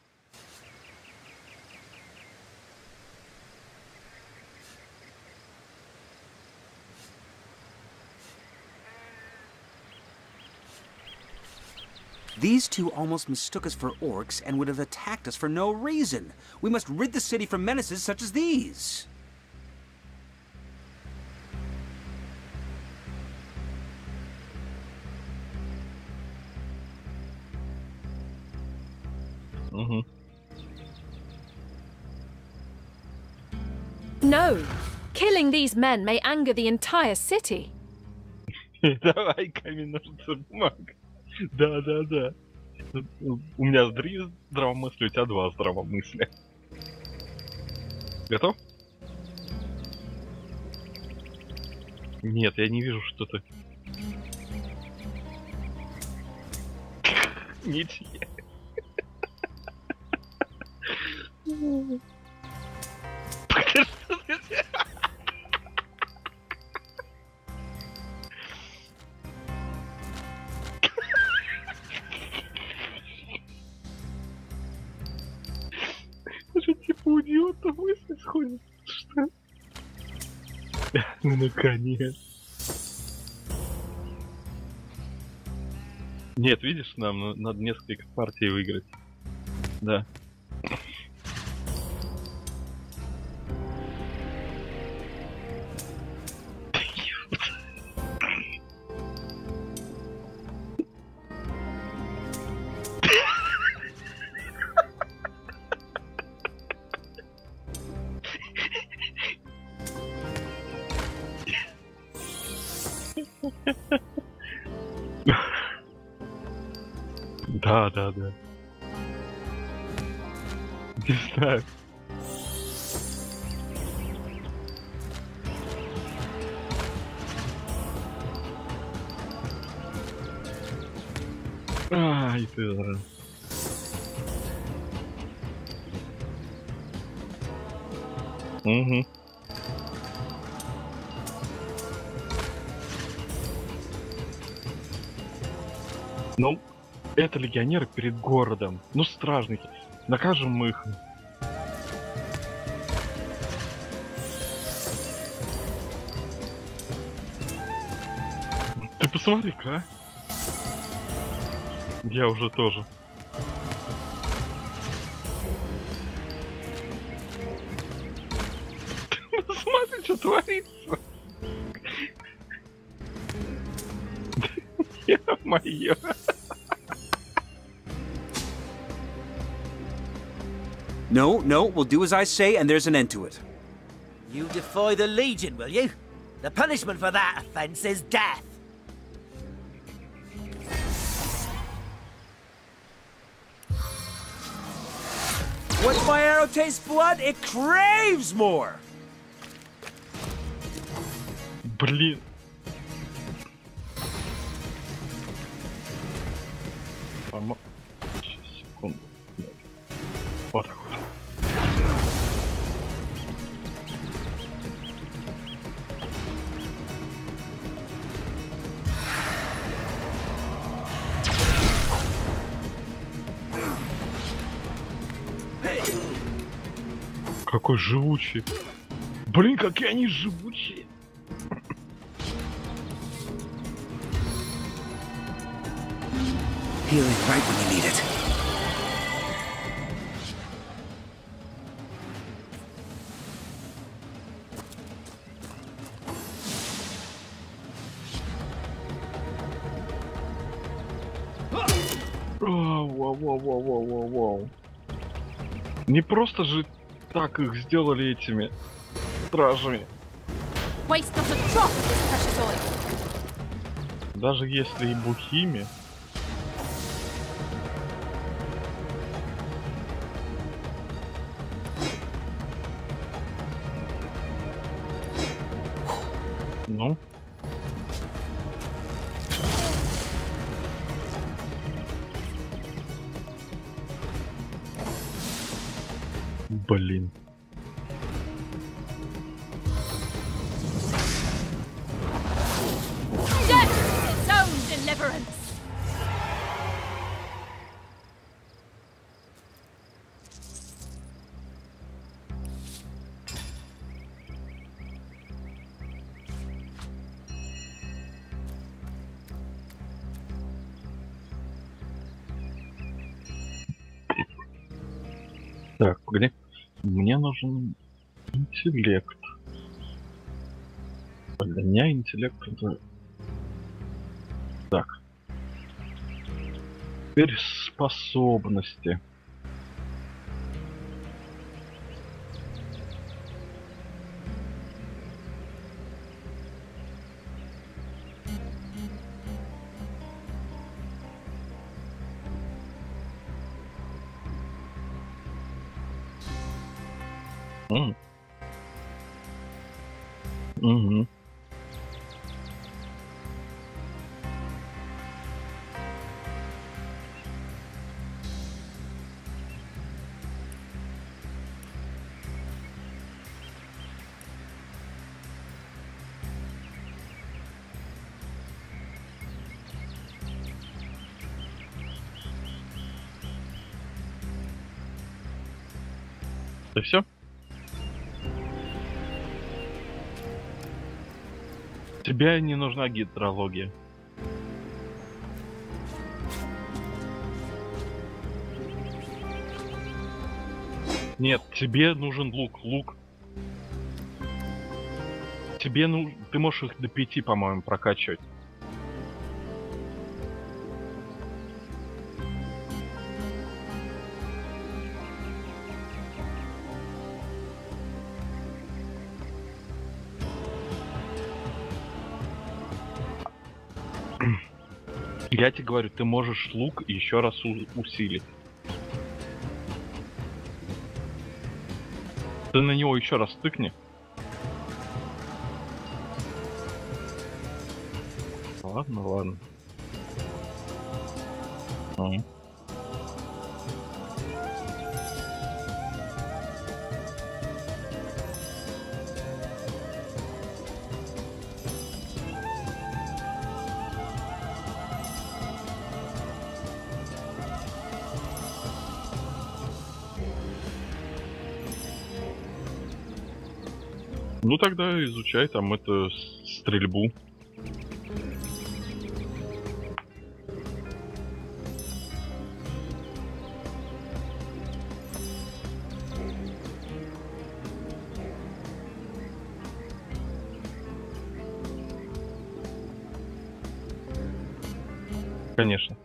These two almost mistook us for orcs and would have attacked us for no reason. We must rid the city from menaces such as these. No! Killing these men may anger the entire city. Давай камень, ножницы, бумага. Да. У меня 3 здравомыслия, у тебя 2 здравомыслия. Готов? Нет, я не вижу, что ты. Ничья. Что типа у идиота мысли сходит? Что? Ну наконец. Нет, видишь, нам надо несколько партий выиграть. Да. Да. Не знаю. Ай, ты да. Угу. Ну, это легионеры перед городом. Ну, стражники. Накажем мы их. Ты посмотри-ка, а? Я уже тоже. Смотри, что творится. Ё-моё. No, we'll do as I say, and there's an end to it. You defy the Legion, will you? The punishment for that offense is death. Once my arrow tastes blood, it craves more! Блин. Сейчас, секунду. Вот так вот. Какой живучий. Блин, какие они живучие. Healing right when you need it. Воу. Не просто же так их сделали этими стражами. Даже если и бухими. Ну. Блин. Так, погоди. Мне нужен интеллект. Для меня интеллект это... Так. Теперь способности. Угу. Да все? Тебе не нужна гидрология. Нет, тебе нужен лук. Лук. Тебе ты можешь их до 5, по-моему, прокачивать. Я тебе говорю, ты можешь лук еще раз усилить. Ты на него еще раз тыкни. Ладно, ладно. Ну тогда изучай там это стрельбу. Конечно.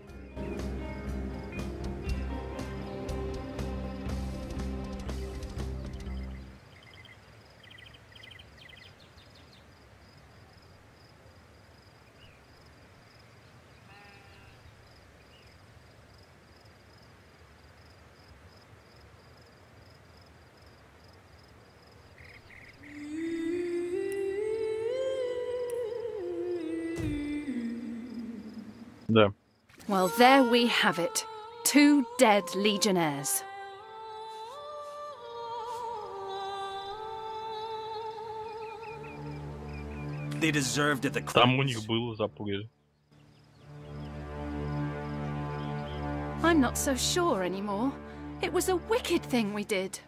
Да. Well, there we have it. 2 dead legionnaires. They deserved it. Там у них было запугали. I'm not so sure anymore. It was a wicked thing we did.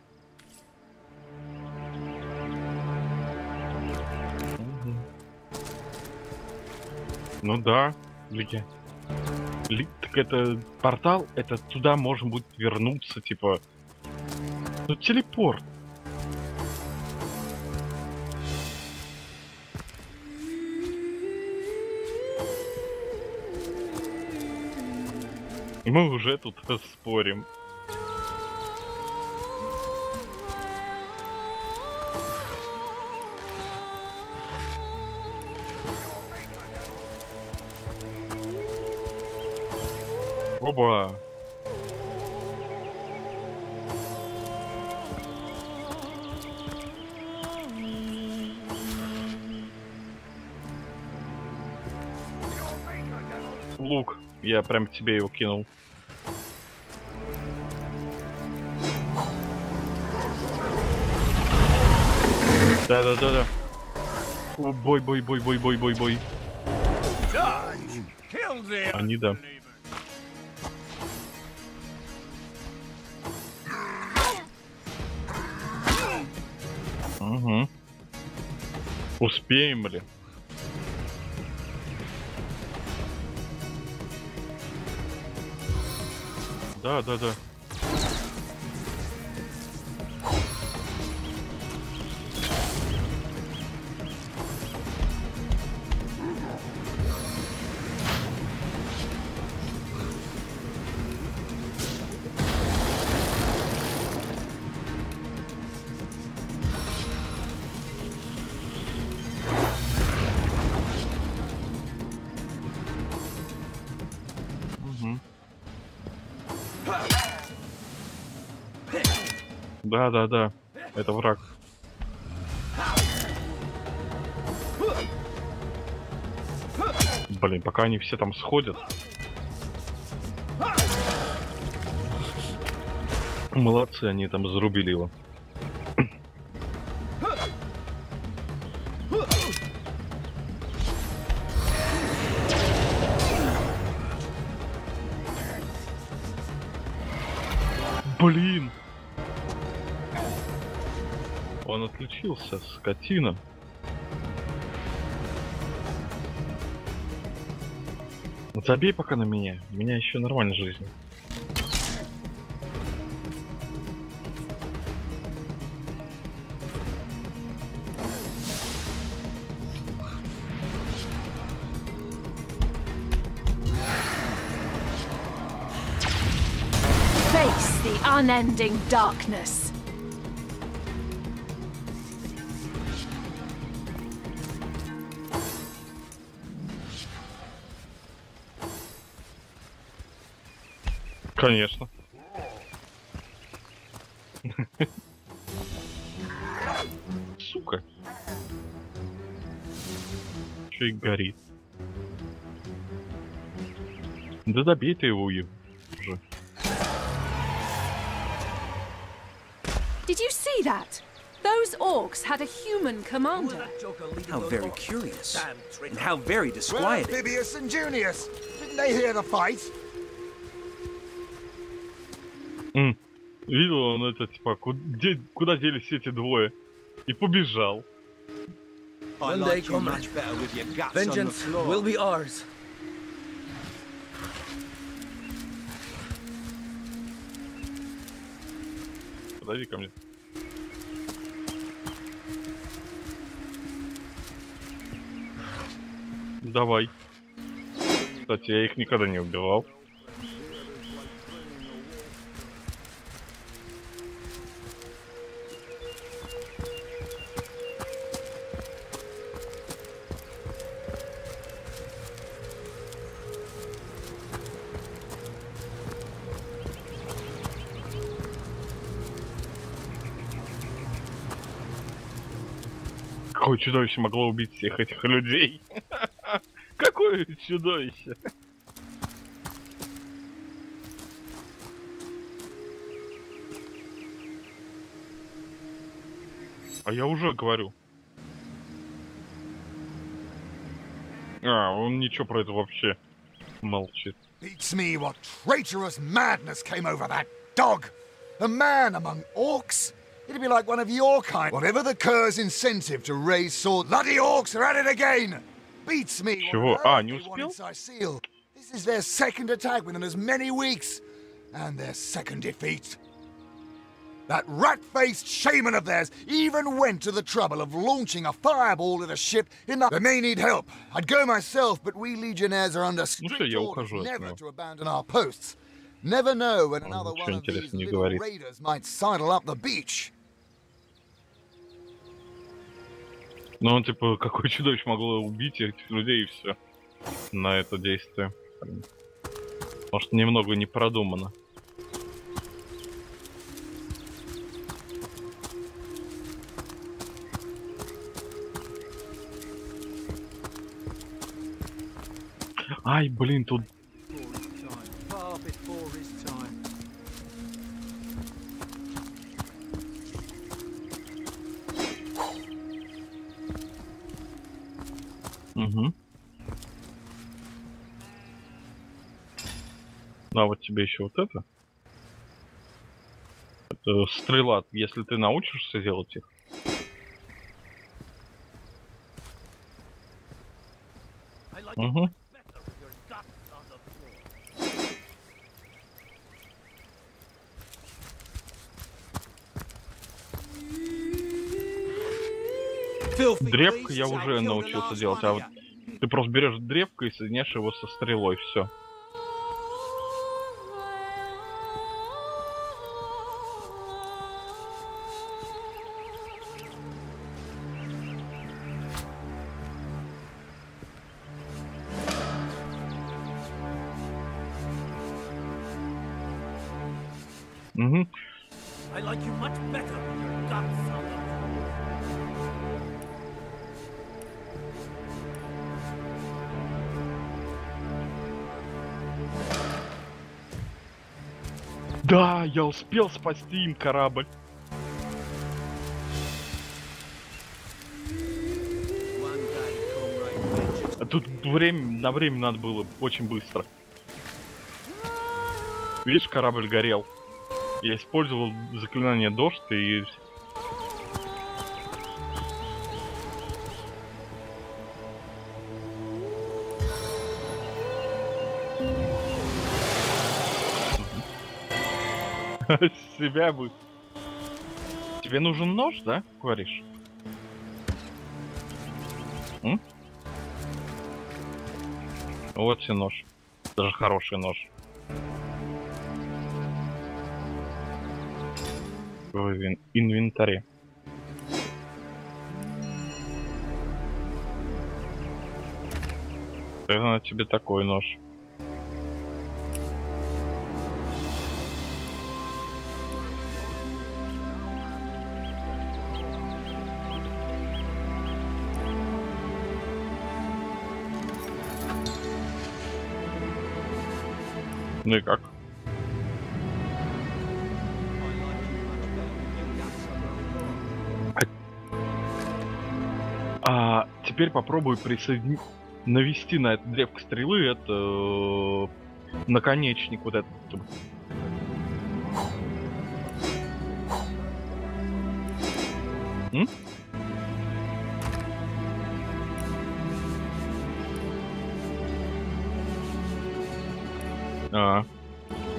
Ну да, так это портал, это туда можно будет вернуться, типа. Ну телепорт. Мы уже тут спорим. Оба. Лук. Я прям тебе его кинул. Да. О, бой. Они, да. Угу. Успеем ли? Да. Да. Это враг. Блин, пока они все там сходят. Молодцы, они там зарубили его. Блин. Он отключился, скотина. Забей пока на меня. У меня еще нормальная жизнь. Face the unending darkness. Конечно. Сука. Чё и горит. Да добей ты его уже. Did you see that? Those orcs had a human commander. How very curious. And how very disquieting. Amphibious and Junius, didn't they hear the fight? Видел он это, типа, куда делись эти двое? И побежал. One day, comrade. Vengeance will be ours. Подойди ко мне. Давай. Кстати, я их никогда не убивал. Какое чудовище могло убить всех этих людей? Какое чудовище? А я уже говорю. Он ничего про это вообще молчит. Beats me what traitorous madness came over that dog. A man among orcs? It'd be like one of your kind. Whatever the cur's incentive to raise sword. Bloody orcs are at it again! Beats me. Чего? Не успел? This is their second attack within as many weeks. And their second defeat. That rat-faced shaman of theirs even went to the trouble of launching a fireball at a ship in the... They may need help. I'd go myself, but we legionnaires are under strict orders never to abandon our posts. Never know when another one of these little raiders might sidle up the beach. Ну, он типа, какое чудовище могло убить этих людей и все на это действие. Может, немного не продумано. Ай, блин, тут... Угу. А вот тебе еще вот это. Это стрела, если ты научишься делать их. Угу. Древко я уже научился делать, а вот ты просто берешь древко и соединяешь его со стрелой, все. Угу. Да, я успел спасти им корабль. А тут на время надо было очень быстро. Видишь, корабль горел. Я использовал заклинание дождь и... Себя бы. Тебе нужен нож, да, говоришь? М? Вот тебе нож. Даже хороший нож. В инвентаре. Наверное, тебе такой нож. Ну и как? А теперь попробуй присоединить, навести на эту древко стрелы, это наконечник вот этот. М?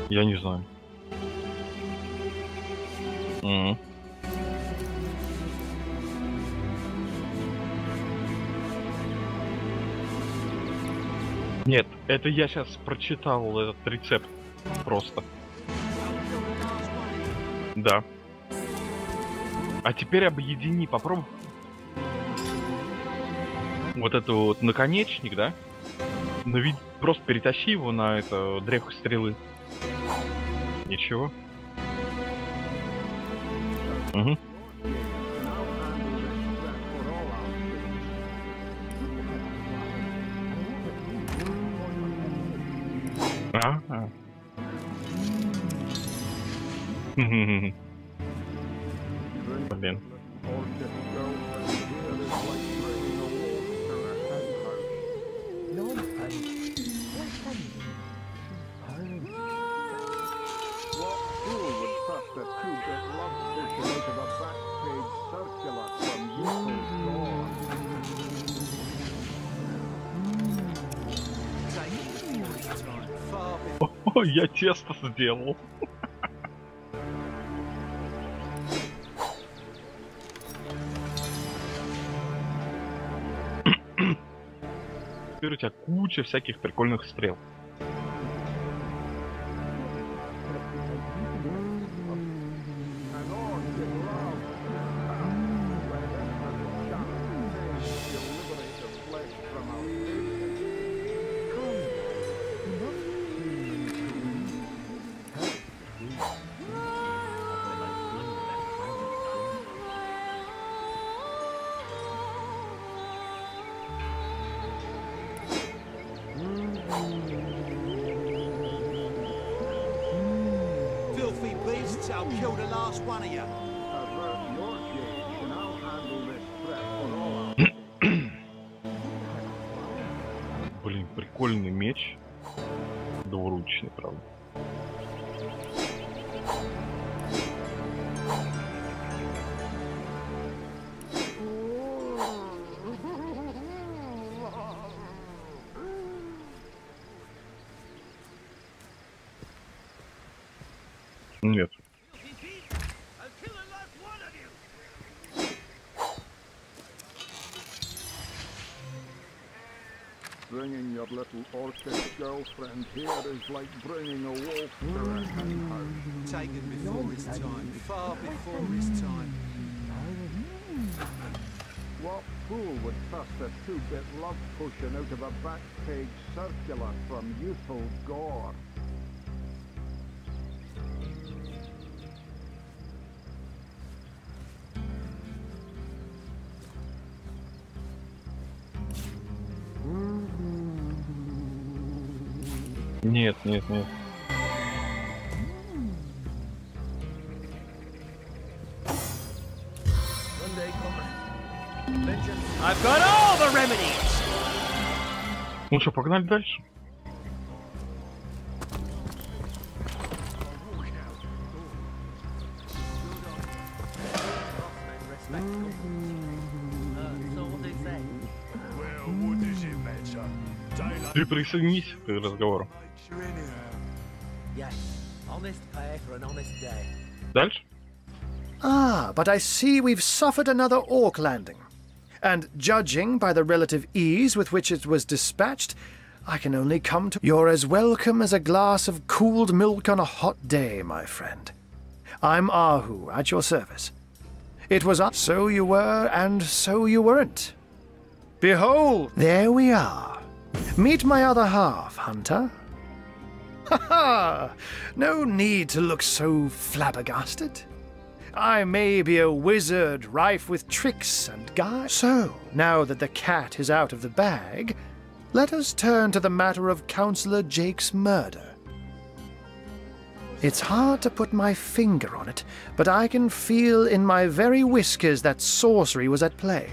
Я не знаю. Нет, это я сейчас прочитал этот рецепт просто. Да. А теперь объедини, попробуй. Вот это вот наконечник, да? Просто перетащи его на это древко стрелы. Ничего. Угу. Блин. О, я тесто сделал. Теперь у тебя куча всяких прикольных стрел. I'll kill the last one of you. Блин, прикольный меч. Двуручный, правда. Нет. Bringing your little orchid girlfriend here is like bringing a wolf to a hen house. Taken before his time, far before his time. What fool would trust a two-bit love potion out of a back page circular from youthful gore? Нет, нет, нет. I've got all the remedies. Ну что, погнали дальше? Ты присоединись к разговору. Yes, I'm honest pay for an honest day. Дальше? Ah, but I see we've suffered another orc landing. And judging by the relative ease with which it was dispatched, I can only come to... You're as welcome as a glass of cooled milk on a hot day, my friend. I'm Ahu, at your service. It was us, so you were, and so you weren't. Behold, there we are. Meet my other half, Hunter. Ha ha! No need to look so flabbergasted. I may be a wizard rife with tricks and guile. So, now that the cat is out of the bag, let us turn to the matter of Councillor Jake's murder. It's hard to put my finger on it, but I can feel in my very whiskers that sorcery was at play.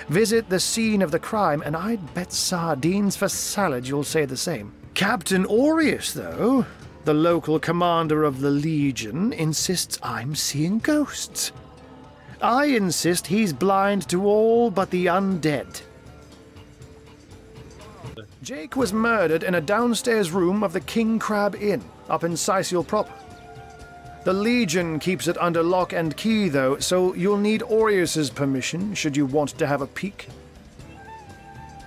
Visit the scene of the crime, and I'd bet sardines for salad you'll say the same. Captain Aureus, though, the local commander of the Legion, insists I'm seeing ghosts. I insist he's blind to all but the undead. Jake was murdered in a downstairs room of the King Crab Inn, up in Sicil proper. The Legion keeps it under lock and key, though, so you'll need Aureus's permission should you want to have a peek.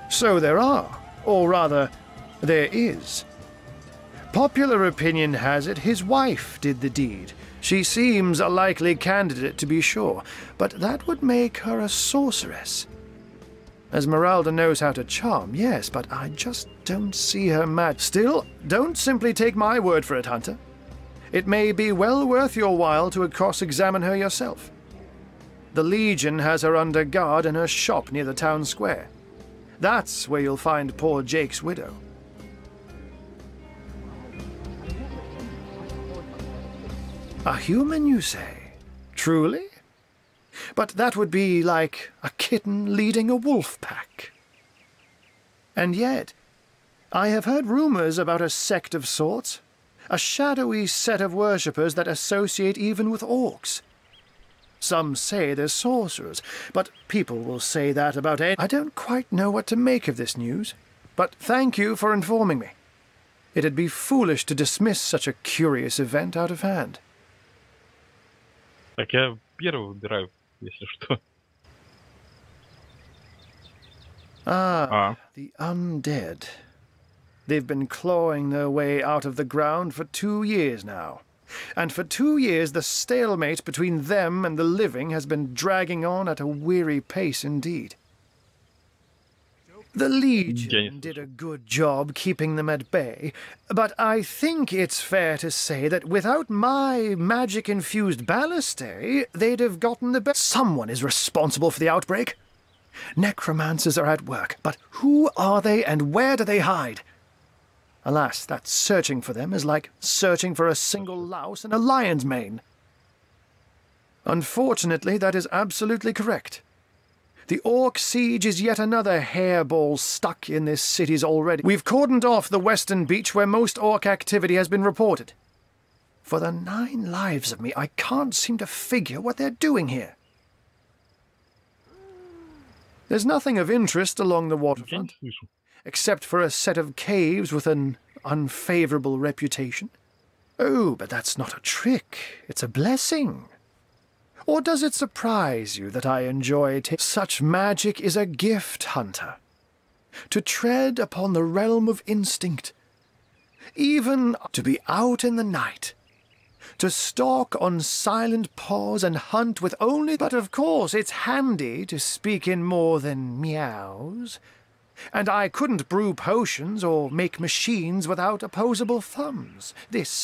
So there are, or rather, there is. Popular opinion has it his wife did the deed. She seems a likely candidate, to be sure, but that would make her a sorceress. Esmeralda knows how to charm, yes, but I just don't see her mad. Still, don't simply take my word for it, Hunter. It may be well worth your while to cross-examine her yourself. The Legion has her under guard in her shop near the town square. That's where you'll find poor Jake's widow. A human, you say? Truly? But that would be like a kitten leading a wolf pack. And yet, I have heard rumors about a sect of sorts, a shadowy set of worshippers that associate even with orcs. Some say they're sorcerers, but people will say that about any... I don't quite know what to make of this news, but thank you for informing me. It'd be foolish to dismiss such a curious event out of hand. Так, я первый выбираю, если что. The undead. They've been clawing their way out of the ground for 2 years now. And for 2 years the stalemate between them and the living has been dragging on at a weary pace indeed. The Legion did a good job keeping them at bay, but I think it's fair to say that without my magic-infused ballistae, they'd have gotten the best. Someone is responsible for the outbreak. Necromancers are at work, but who are they and where do they hide? Alas, that searching for them is like searching for a single louse in a lion's mane. Unfortunately, that is absolutely correct. The Orc siege is yet another hairball stuck in this city's already. We've cordoned off the western beach where most Orc activity has been reported. For the 9 lives of me, I can't seem to figure what they're doing here. There's nothing of interest along the waterfront, except for a set of caves with an unfavorable reputation. Oh, but that's not a trick. It's a blessing. Or does it surprise you that I enjoy such magic is a gift, Hunter. To tread upon the realm of instinct. Even to be out in the night. To stalk on silent paws and hunt with only... But of course, it's handy to speak in more than meows. And I couldn't brew potions or make machines without opposable thumbs.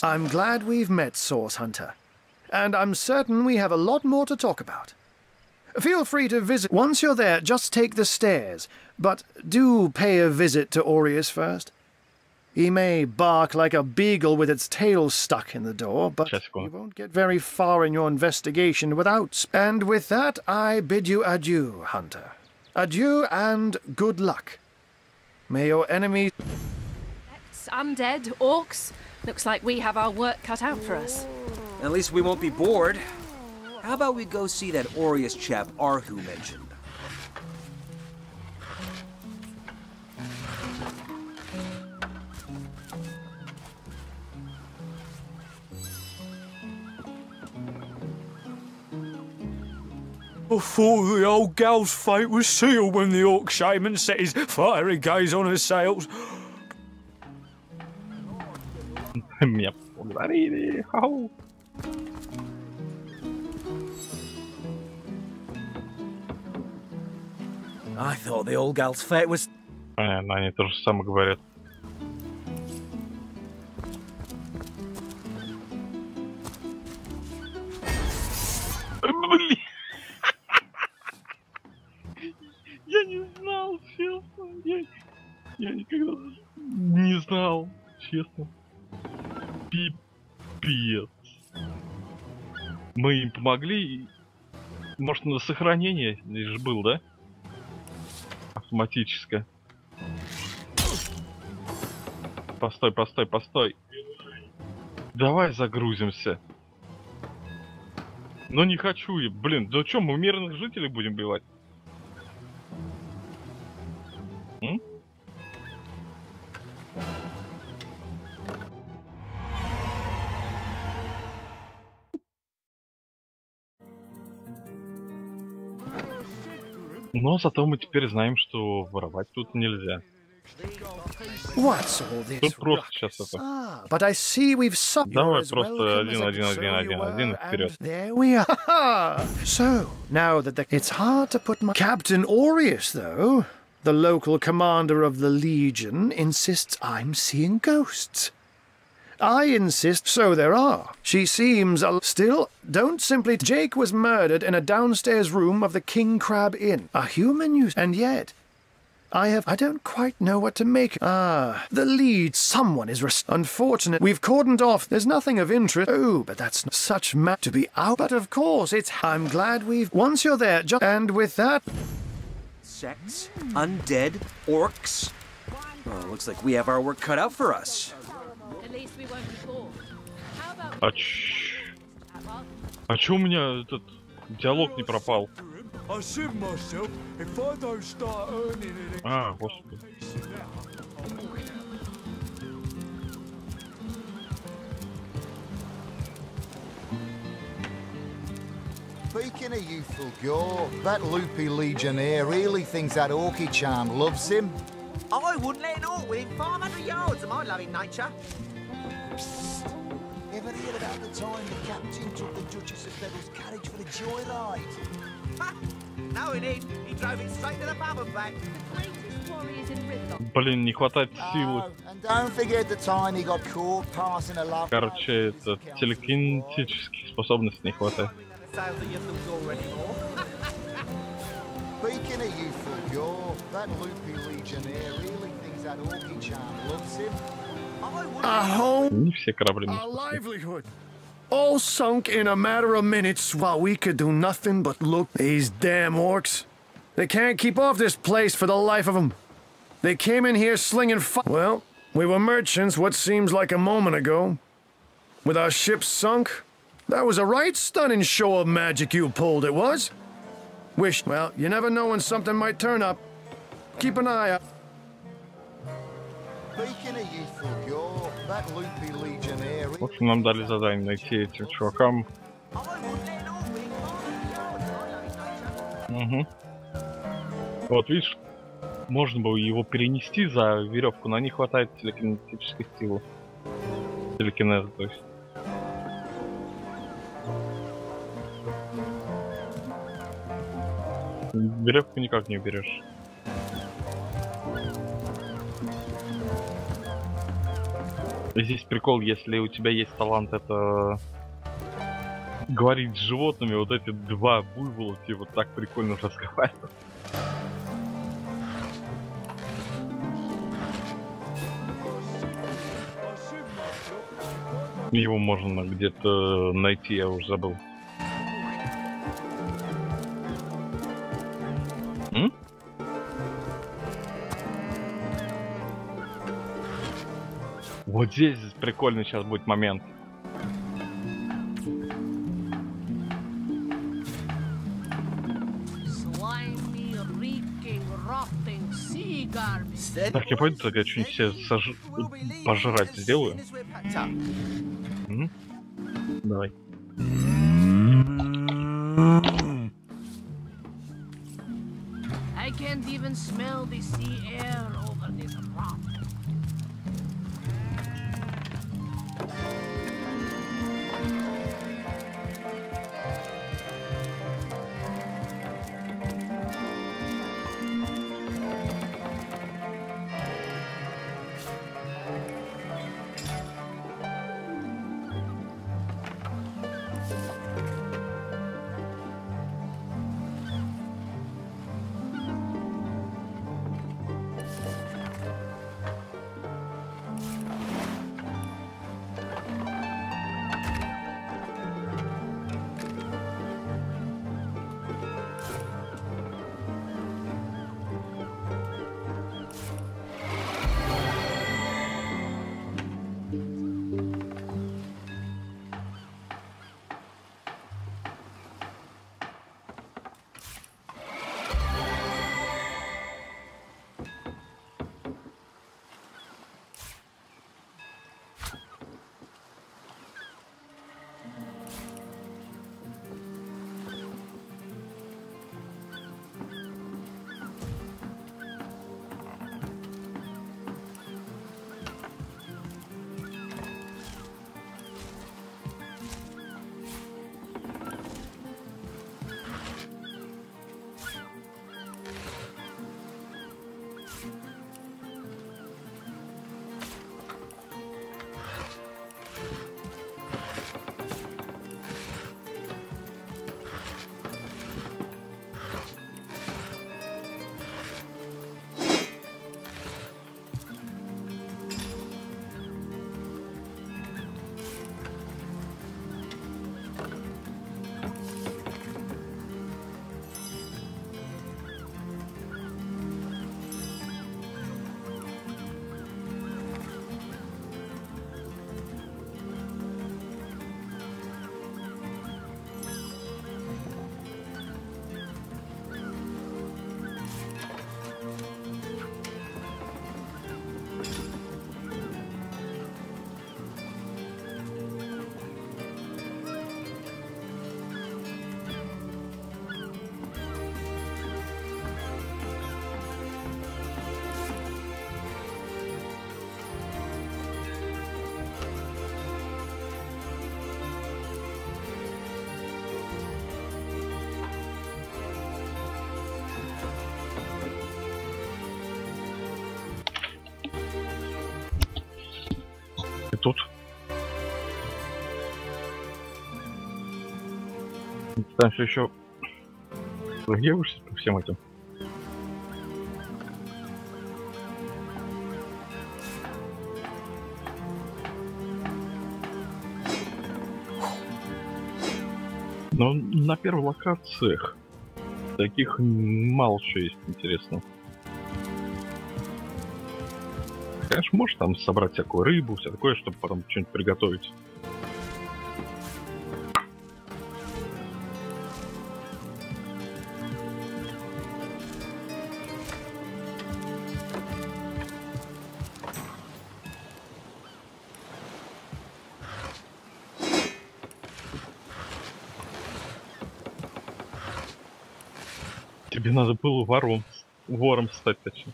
I'm glad we've met, Source Hunter. And I'm certain we have a lot more to talk about. Feel free to visit. Once you're there, just take the stairs. But do pay a visit to Aureus first. He may bark like a beagle with its tail stuck in the door, but you won't get very far in your investigation without... And with that, I bid you adieu, Hunter. Adieu and good luck. May your enemies... Undead, orcs. Looks like we have our work cut out for us. At least we won't be bored. How about we go see that Aureus chap Arhu mentioned? I thought the old gal's fate was sealed when the orc shaman set his fiery gaze on her sails. Меня ударили. Ау. I thought the old gal's fate was... Понятно, они то же самое говорят. Блин. Я не знал, честно. Я никогда не знал, честно. Пипец. Мы им помогли. Может, на сохранение здесь же был, да? Автоматическое. Постой, постой, постой. Давай загрузимся. Но не хочу я. Блин, да что, мы мирных жителей будем убивать? Но зато мы теперь знаем, что воровать тут нельзя. What's all this? Тут просто сейчас это. But I see we've some. Давай просто один вперед. There we are. So now that it's hard to put my Captain Aureus, though, the local commander of the Legion, insists I'm seeing ghosts. I insist so there are. She seems still. Don't simply. Jake was murdered in a downstairs room of the King Crab Inn. A human use, and yet. I don't quite know what to make. The lead. Someone is unfortunate. We've cordoned off. There's nothing of interest. Oh, but that's not such to be out. But of course, I'm glad we've. Once you're there, and with that. Sects, undead, orcs. Oh, looks like we have our work cut out for us. At least we won't be bored. How about... А чё у меня этот диалог не пропал? А, господи. Speaking of youthful gore, that loopy legionnaire really thinks that orky charm loves him. I wouldn't let an orc within 500 yards of my loving nature. Psst. Ever hear about the time the captain took the Duchess of Bevel's carriage for the joyride? Ha! No, he drove it straight to the pub and back. Блин, не хватает силы. And don't forget the time he got caught passing a love. Короче, это телекинетических способностей не хватает. Speaking of youthful gore, that loopy legionnaire really thinks that orky charm loves him. Не все корабли. A livelihood. All sunk in a matter of minutes while we could do nothing but look. These damn orcs. They can't keep off this place for the life of them. They came in here slinging Well, we were merchants what seems like a moment ago. With our ship sunk. That was a right stunning show of magic you pulled, it was. Well, you never know when something might turn up. Keep an eye out. Speaking of youthful gore, that loopy legionnaire. В общем, нам дали задание найти этим чувакам. Угу. Вот, видишь, можно было его перенести за веревку, но не хватает телекинетической силы. Телекинеза, то есть. Веревку никак не уберешь. Здесь прикол, если у тебя есть талант, это говорить с животными, вот эти два буйвола тебе вот так прикольно разговаривают. Его можно где-то найти, я уже забыл. Вот здесь прикольный сейчас будет момент. Так, я пойду тогда что-нибудь себе пожрать сделаю. Угу. Давай. can't even smell the sea air over this rock. Тут. Там все еще прогреваешься по всем этим. Но на первых локациях таких мало что есть интересно. Конечно, можешь там собрать всякую рыбу, все такое, чтобы потом что-нибудь приготовить. Тебе надо было вором стать, точнее.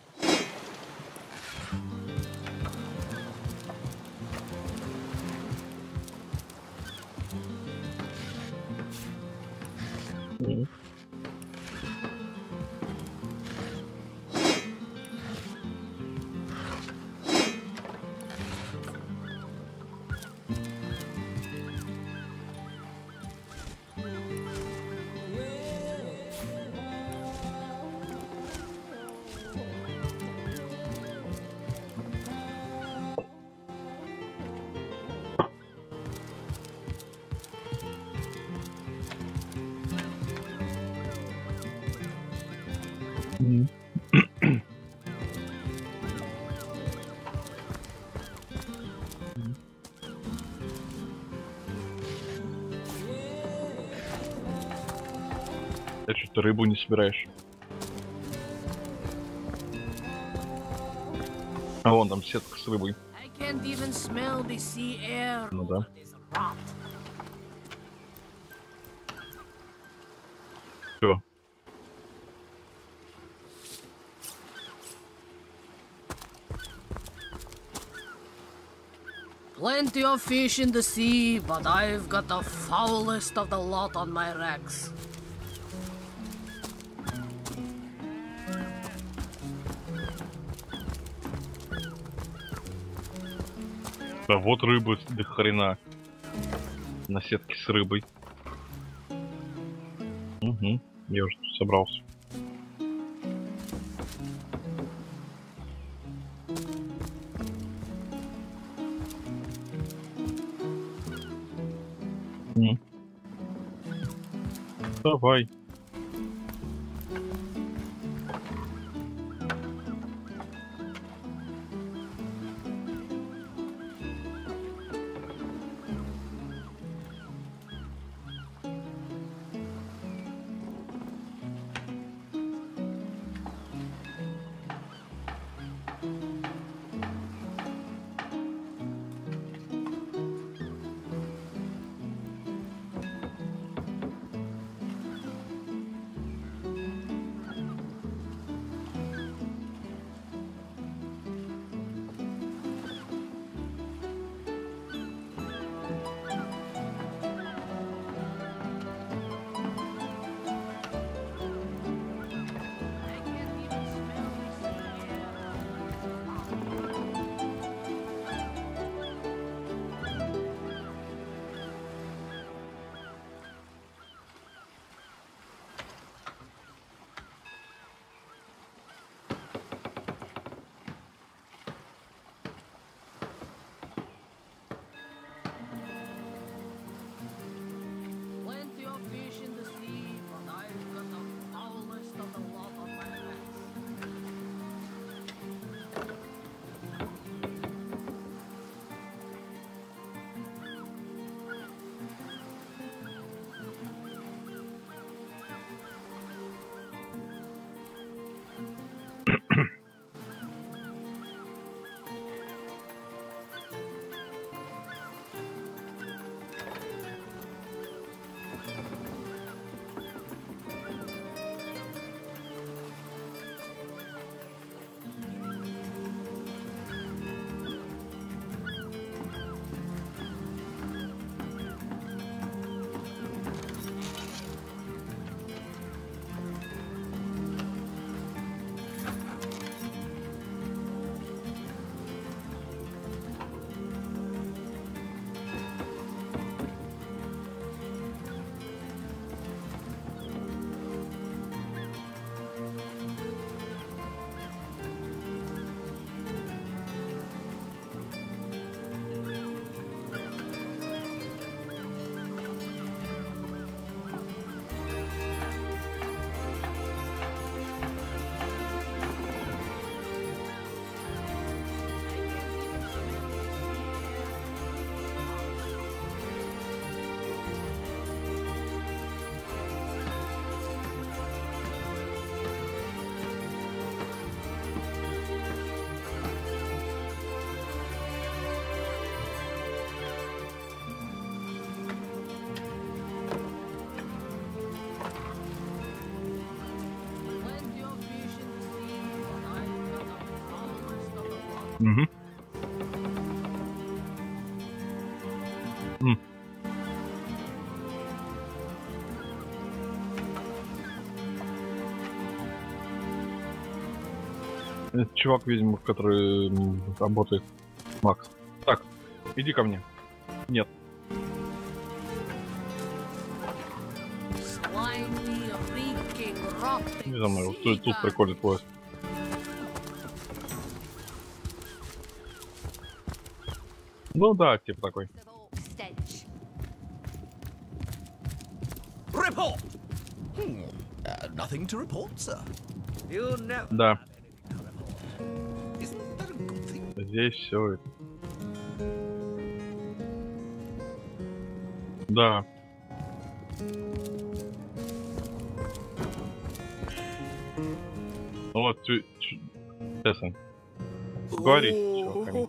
А что ты рыбу не собираешь? А вон там сетка с рыбой. Ну да. Все. Plenty of fish in the sea, but I've got the foulest of the lot on my racks. Да вот рыбы до хрена. На сетке с рыбой. Угу, я уже тут собрался. Давай. Угу. Это чувак, видимо, который работает. Макс. Так, иди ко мне. Нет. Не знаю, вот тут прикольный поезд. Ну да, типа такой. Report. Nothing to report, sir. Да. Isn't that a good thing? Здесь все. Да. Ну вот, честно. Говори, чуваками.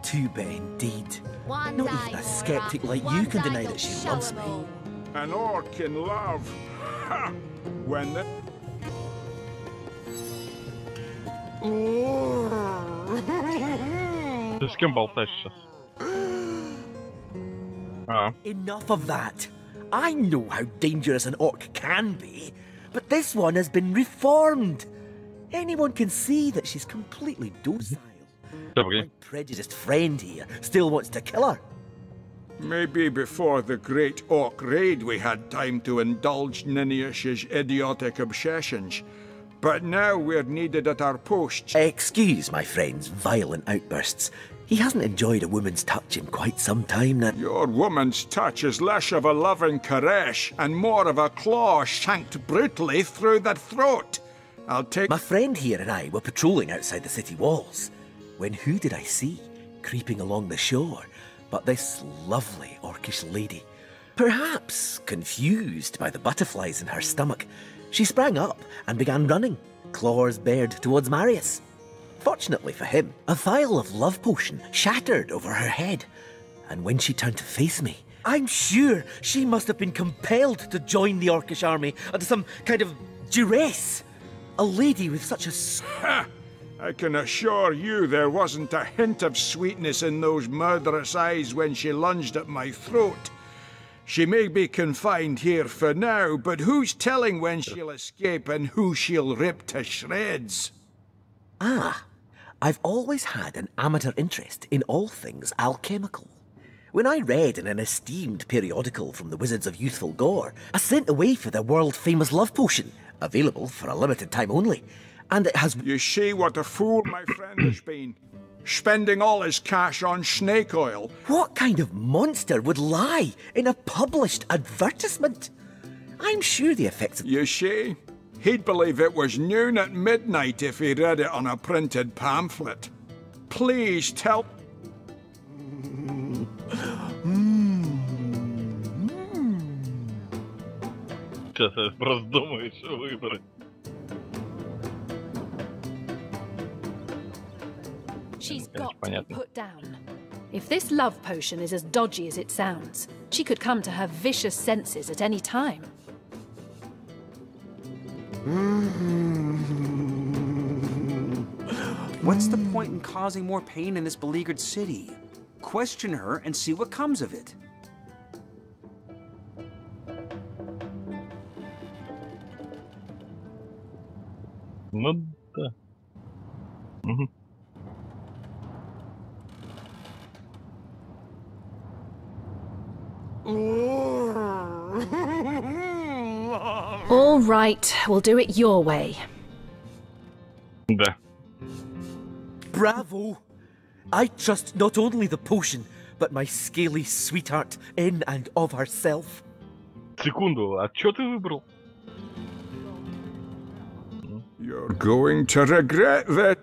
Too bad indeed. Not even a skeptic like you can deny that she loves me. An orc in love. Ha! When the... Ты с кем болтаешь сейчас? Enough of that. I know how dangerous an orc can be, but this one has been reformed. Anyone can see that she's completely docile. My prejudiced friend here still wants to kill her. Maybe before the great orc raid we had time to indulge Niniash's idiotic obsessions. But now we're needed at our posts. Excuse my friend's violent outbursts. He hasn't enjoyed a woman's touch in quite some time now. Your woman's touch is less of a loving caress and more of a claw shanked brutally through the throat. I'll take... My friend here and I were patrolling outside the city walls, when who did I see creeping along the shore but this lovely orcish lady? Perhaps confused by the butterflies in her stomach, she sprang up and began running, claws bared towards Marius. Fortunately for him, a vial of love potion shattered over her head, and when she turned to face me, I'm sure she must have been compelled to join the orcish army under some kind of duress. A lady with such a... Ha! I can assure you there wasn't a hint of sweetness in those murderous eyes when she lunged at my throat. She may be confined here for now, but who's telling when she'll escape and who she'll rip to shreds? Ah, I've always had an amateur interest in all things alchemical. When I read in an esteemed periodical from the Wizards of Youthful Gore, I sent away for their world-famous love potion, available for a limited time only, and it has... You see what a fool my friend has been, spending all his cash on snake oil. What kind of monster would lie in a published advertisement? I'm sure the effects of... You see? He'd believe it was noon at midnight if he read it on a printed pamphlet. Please tell... Сейчас просто думаешь выбрать. She's got to be put down. If this love potion is as dodgy as it sounds, she could come to her vicious senses at any time. What's the point in causing more pain in this beleaguered city? Question her and see what comes of it. Ну да. Угу. All right, we'll do it your way. Да. Bravo! I trust not only the potion, but my scaly sweetheart in and of herself. Секунду, а чё ты выбрал? You're going to regret that.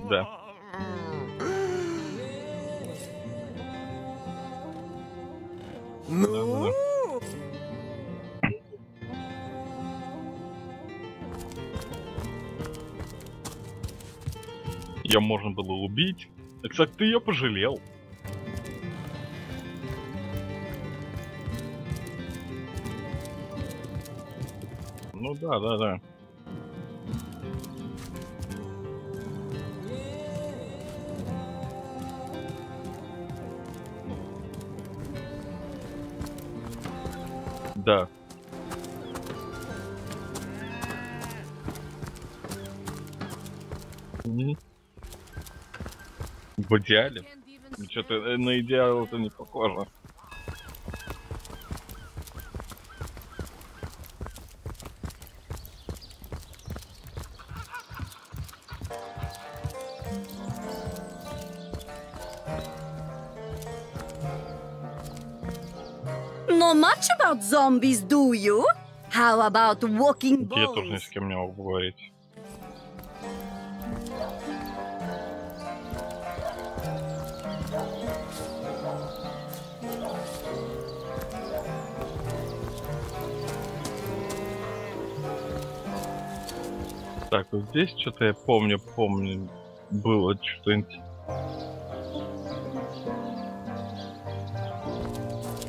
Да. No. Ее можно было убить. Кстати, ты ее пожалел. Ну да, да, да. Да. В идеале. Что-то на идеал это не похоже. Not much about zombies, do you? How about walking Я тоже ни balls? с кем не могу говорить. Так, вот здесь что-то я помню, было что-нибудь.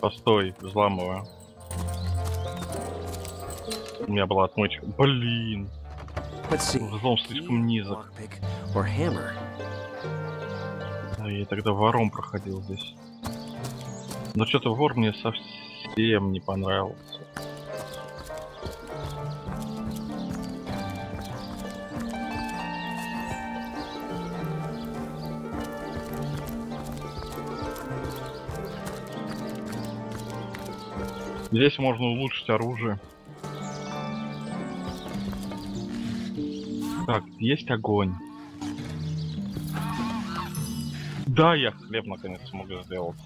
Постой, взламываю. У меня была отмычка. Блин. Взлом слишком низок. Да, я тогда вором проходил здесь. Но что-то вор мне совсем не понравился. Здесь можно улучшить оружие. Так, есть огонь. Да, я хлеб наконец смог сделать.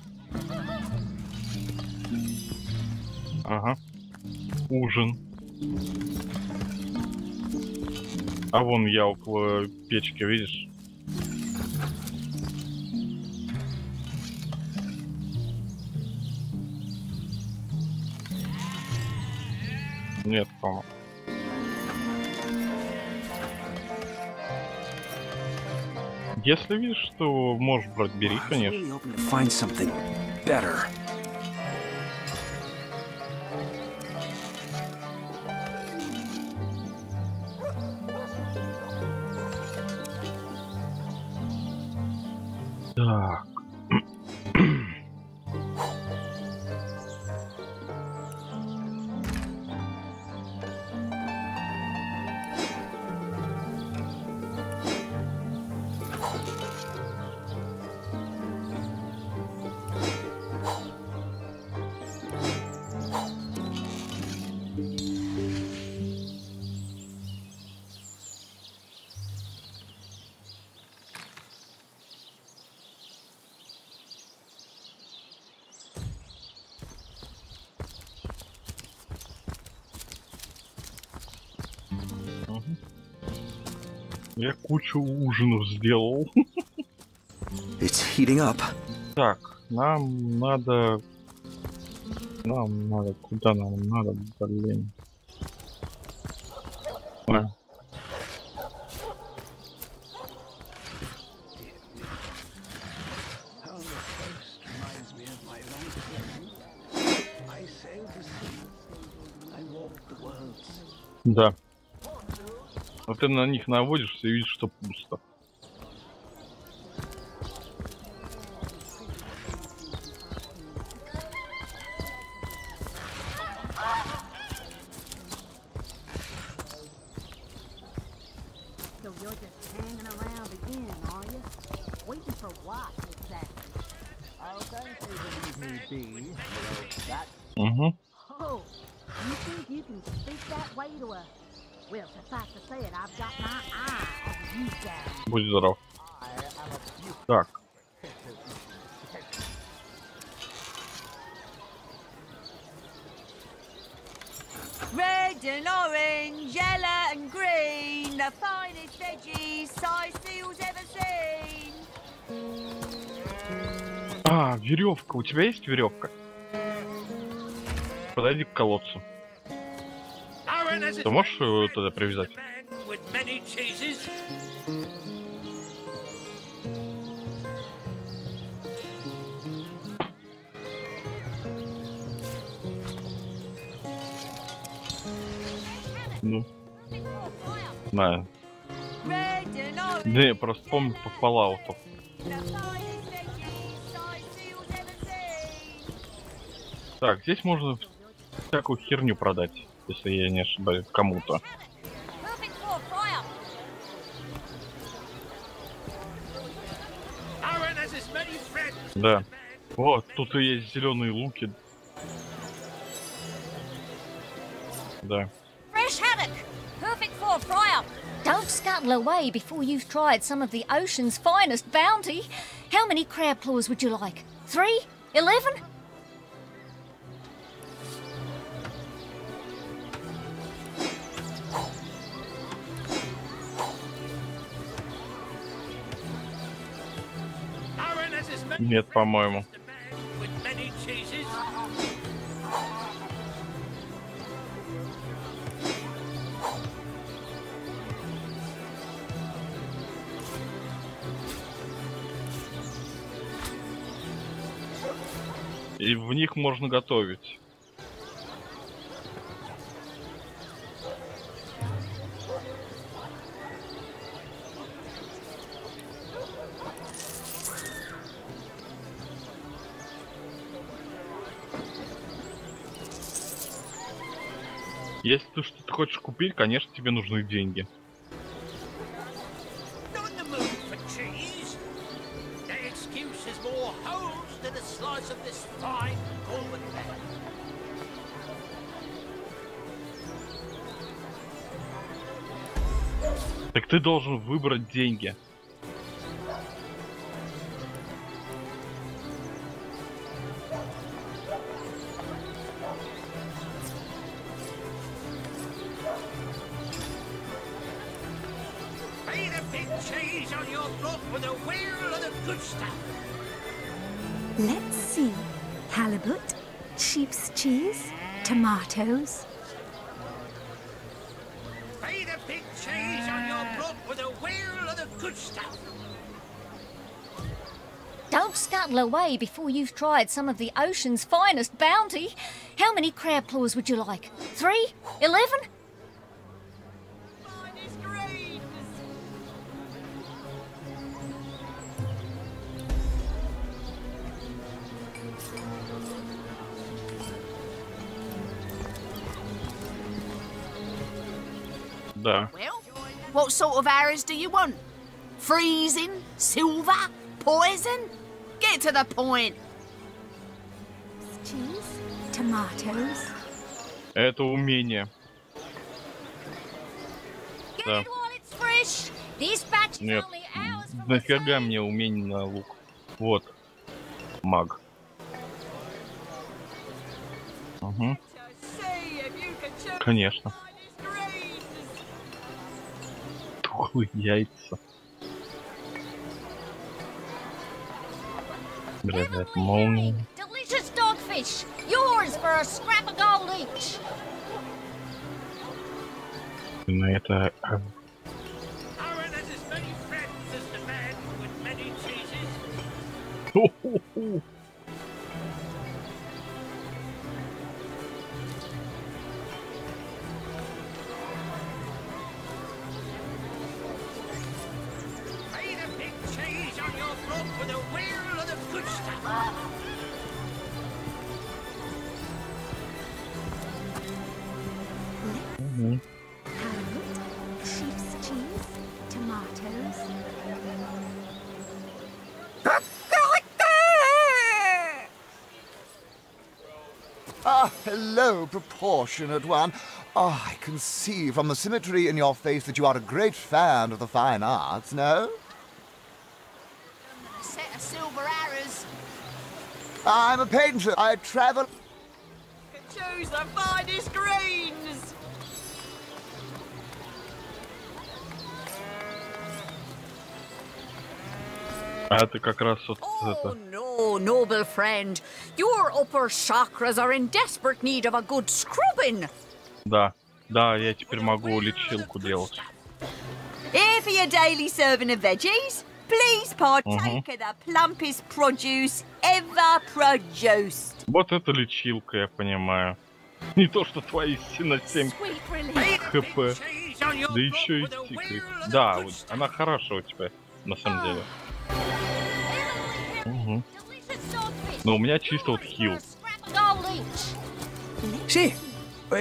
Ага. Ужин. А вон я около печки, видишь? Нет, по-моему. Если видишь, что можешь брать, бери, конечно. Так. Я кучу ужинов сделал. It's heating up. Так, нам надо... Куда нам надо, блин? А. Да. Вот ты на них наводишься и видишь, что пусто. Угу. Будь здоров. Так. Red and orange, yellow and green, the finest veggies Sicil's ever seen. А, веревка. У тебя есть веревка? Подойди к колодцу. Ты можешь его туда привязать? Ну. Да. Не, просто помню по Fallout'у. Так, здесь можно всякую херню продать, если я не ошибаюсь, кому-то. Да. Вот, тут и есть зеленые луки. Да. Don't scuttle away before you've tried some of the ocean's finest bounty. How many crab claws would you like? 3? 11? Нет, по-моему. И в них можно готовить. Если ты что-то хочешь купить, конечно, тебе нужны деньги. Так ты должен выбрать деньги. Let's see. Halibut, sheep's cheese, tomatoes. Pay the big cheese on your block with a wheel of the good stuff. Don't scuttle away before you've tried some of the ocean's finest bounty. How many crab claws would you like? 3? 11? Да. Well, what sort of arrows do you want? Freezing? Silver? Poison? Get to the point. Cheese, tomatoes. Это умение. Да. Fresh. This batch is Нет. only ours for Нафига мне умение на лук? Вот. Маг. Угу. Конечно. Тухлые яйца. Блядь, это молния. delicious dogfish. Yours for a scrap of gold each. На это... Ху-ху-ху. Мгм. Halibut, sheep's cheese, tomatoes. Ah, hello, proportionate one. Ah, I can see from the symmetry in your face that you are a great fan of the fine arts, no? Set of silver arrows. I'm a painter. I travel... Choose the finest greens. А это как раз вот это. No, noble friend. Your upper chakras are in desperate need of a good scrubbing. Да. Да, я теперь могу лечилку делать. Here for your daily serving of veggies. Please partake of the plumpest produce ever produced. Вот это лечилка, я понимаю. Не то, что твои на 7 хп. Да еще и тикает. Да, вот, она хорошая у тебя, на самом деле. Угу. Но у меня чисто вот хил. Say,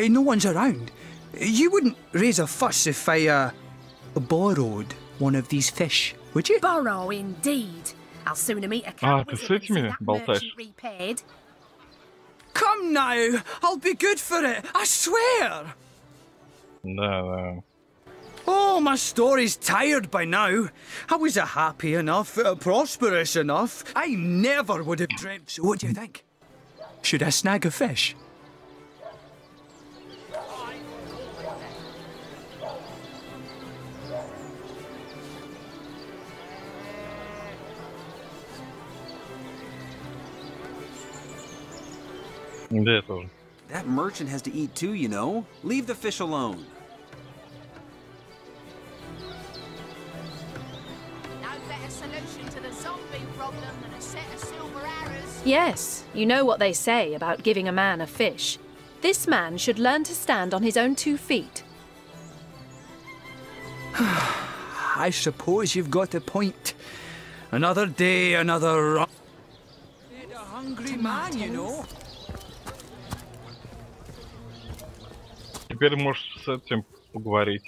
no one's around. You wouldn't raise a fuss if I, borrowed one of these fish, would you? Borrow, indeed. I'll sooner meet a А, ты с этими болтаешь? repaired. Come now, I'll be good for it, I swear! Да, да. Oh, my story's tired by now. I was happy enough, prosperous enough. I never would have dreamt. So what do you think? Should I snag a fish? Да, я тоже. That merchant has to eat too, you know. Leave the fish alone. No better solution to the zombie problem than a set of silver arrows. Yes, you know what they say about giving a man a fish. This man should learn to stand on his own 2 feet. I suppose you've got a point. Another day, another run. A hungry man, you know. Теперь можешь с этим поговорить.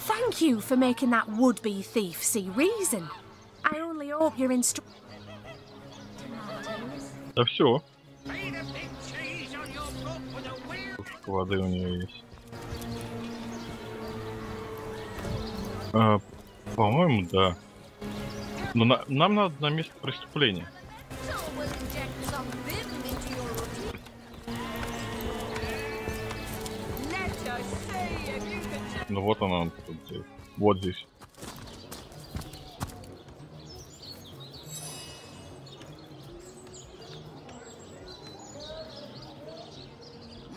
Thank you for making that would-be thief see reason. I only hope you're Да все. Воды у нее есть. По-моему, да. Но нам надо на место преступления. Ну вот она, вот здесь.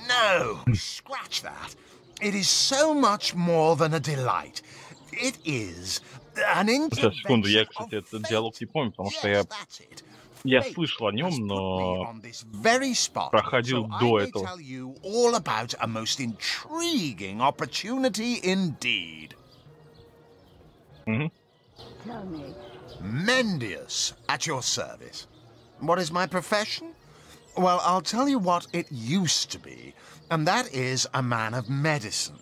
No, scratch that. It is so much more than a delight. It is an Сейчас, секунду, я, кстати, этот диалог не помню, потому что я слышал о нем, но проходил до этого. All about a most intriguing opportunity indeed. Mendius, at your service. What is my profession? Well, I'll tell you what it used to be, and that is a man of medicine.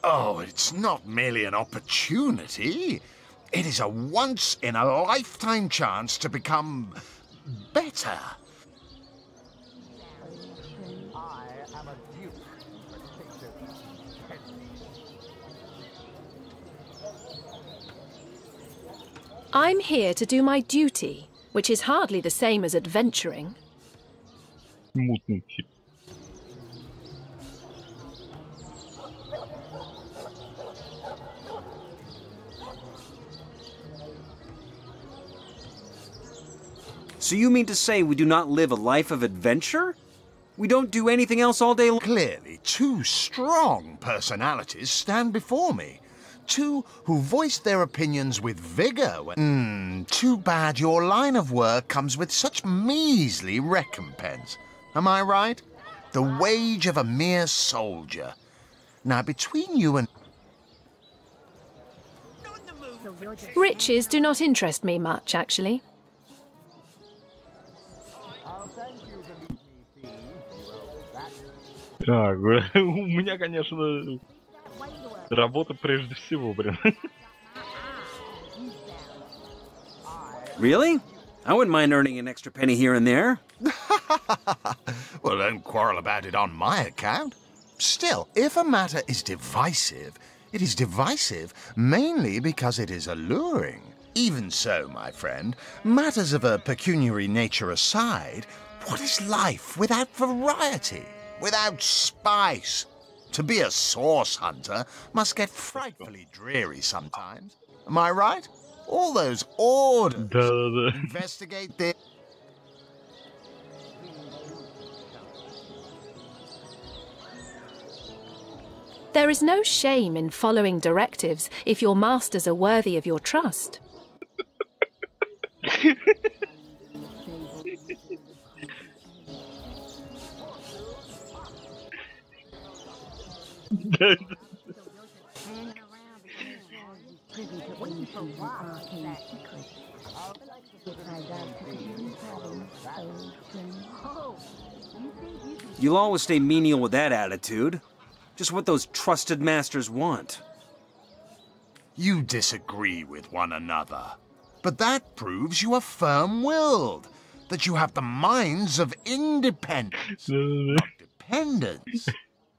Oh, it's not merely an opportunity. It is a once-in-a-lifetime chance to become better. I'm here to do my duty, which is hardly the same as adventuring. Мутный тип. So you mean to say we do not live a life of adventure? We don't do anything else all day long? Clearly, two strong personalities stand before me. Two who voice their opinions with vigor. Too bad your line of work comes with such measly recompense. Am I right? The wage of a mere soldier. Now, between you and... Riches do not interest me much, actually. Так, у меня, конечно, работа прежде всего, блин. Really? I wouldn't mind earning an extra penny here and there. Well, don't quarrel about it on my account. Still, if a matter is divisive, it is divisive mainly because it is alluring. Even so, my friend, matters of a pecuniary nature aside, what is life without variety, without spice? To be a source hunter must get frightfully dreary sometimes. Am I right? All those orders. Investigate this. There is no shame in following directives if your masters are worthy of your trust. You'll always stay menial with that attitude. Just what those trusted masters want. You disagree with one another. But that proves you are firm-willed. That you have the minds of independence, not dependence.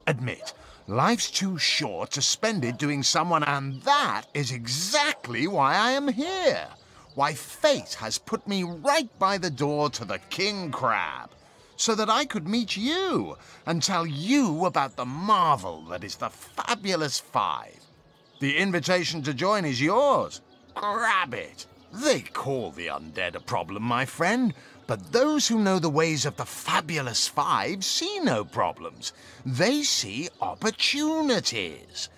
Admit, life's too short to spend it doing someone, and that is exactly why I am here. Why fate has put me right by the door to the King Crab, so that I could meet you and tell you about the marvel that is the Fabulous Five. The invitation to join is yours. Grab it. They call the undead a problem, my friend, but those who know the ways of the Fabulous Five see no problems. They see opportunities.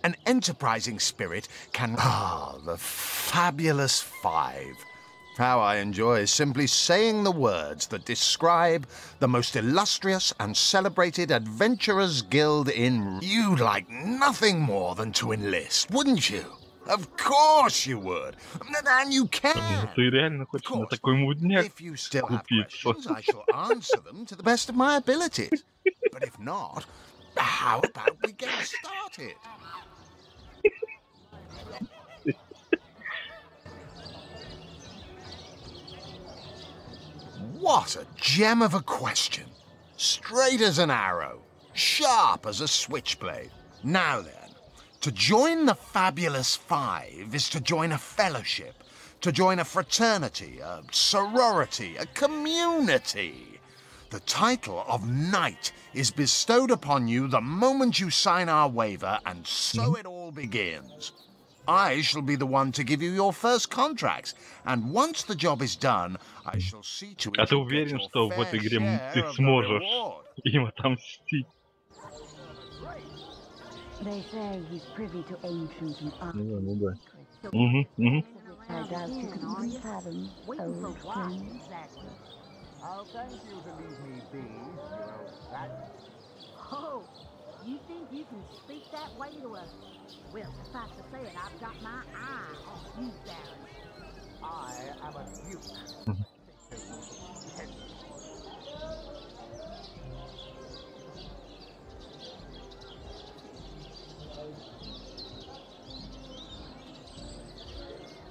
An enterprising spirit can... Ah, the Fabulous Five. How I enjoy simply saying the words that describe the most illustrious and celebrated adventurers' guild in... You'd like nothing more than to enlist, wouldn't you? Of course you would. And you can. Ты реально хочешь на такой мудняк If you still have купиться? questions, I shall answer them to the best of my abilities. But if not, how about we get started? What a gem of a question. Straight as an arrow, sharp as a switchblade. Now then, to join the Fabulous Five is to join a fellowship, to join a fraternity, a sorority, a community. The title of Knight is bestowed upon you the moment you sign our waiver, and so it all begins. I shall be the one to give you your first contracts, and once the job is done, I shall see to it. А ты уверен, что в этой игре ты сможешь им отомстить? They say he's privy to ancient and Ну да. Угу. I doubt you can unfathom, old friend. I'll thank you to leave me be, you old fat. Oh, you think you can speak that way to us? Well, suffice to say it, I've got my eye on you, Baron. I am a duke.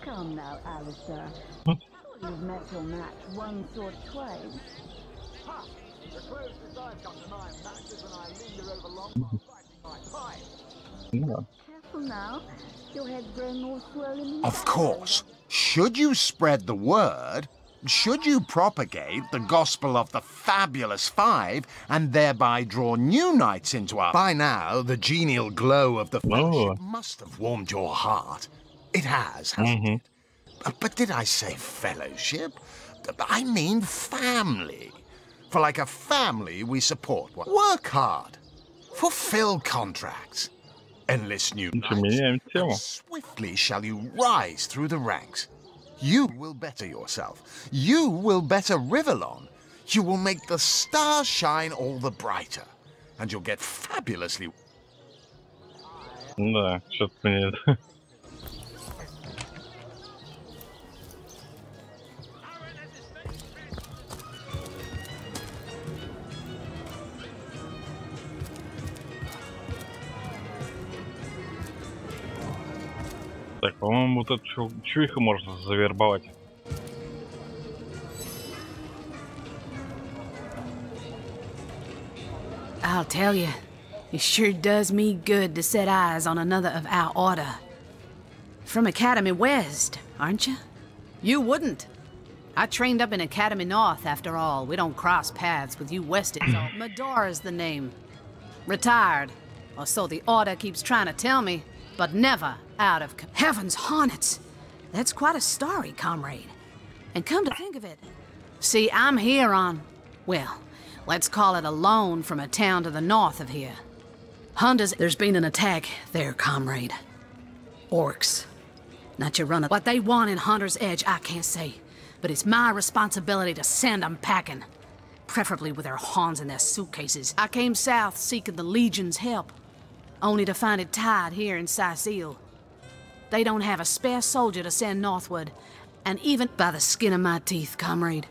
Come now, Alistair. You've met your match once or twice. Ha! The closest I've got to my match is when I linger over long while fighting my fight. Careful now. Your head's growing more swollen. Of course. Should you spread the word, should you propagate the gospel of the Fabulous Five and thereby draw new knights into our... By now, the genial glow of the fellowship must have warmed your heart. It has, hasn't it? But did I say fellowship? I mean family. For like a family, we support one. Work hard. Fulfill contracts. Enlist new knights. And swiftly shall you rise through the ranks. You will better yourself. You will better Rivellon. You will make the stars shine all the brighter. And you'll get fabulously... Да, что-то мне... Так, по-моему, вот эту чуйху можно завербовать. I'll tell you, it sure does me good to set eyes on another of our order. From Academy West, aren't you? You wouldn't. I trained up in Academy North, after all. We don't cross paths with you Westids. So Medora's the name. Retired, or so the order keeps trying to tell me, but never out of... Heavens hornets! That's quite a story, comrade. And come to think of it, see, I'm here on, well, let's call it a loan from a town to the north of here. Hunters, there's been an attack there, comrade. Orcs. Not your runner. What they want in Hunter's Edge, I can't say. But it's my responsibility to send them packing. Preferably with their horns in their suitcases. I came south seeking the Legion's help, only to find it tied here in Sicil. They don't have a spare soldier to send northward, and even by the skin of my teeth, comrade.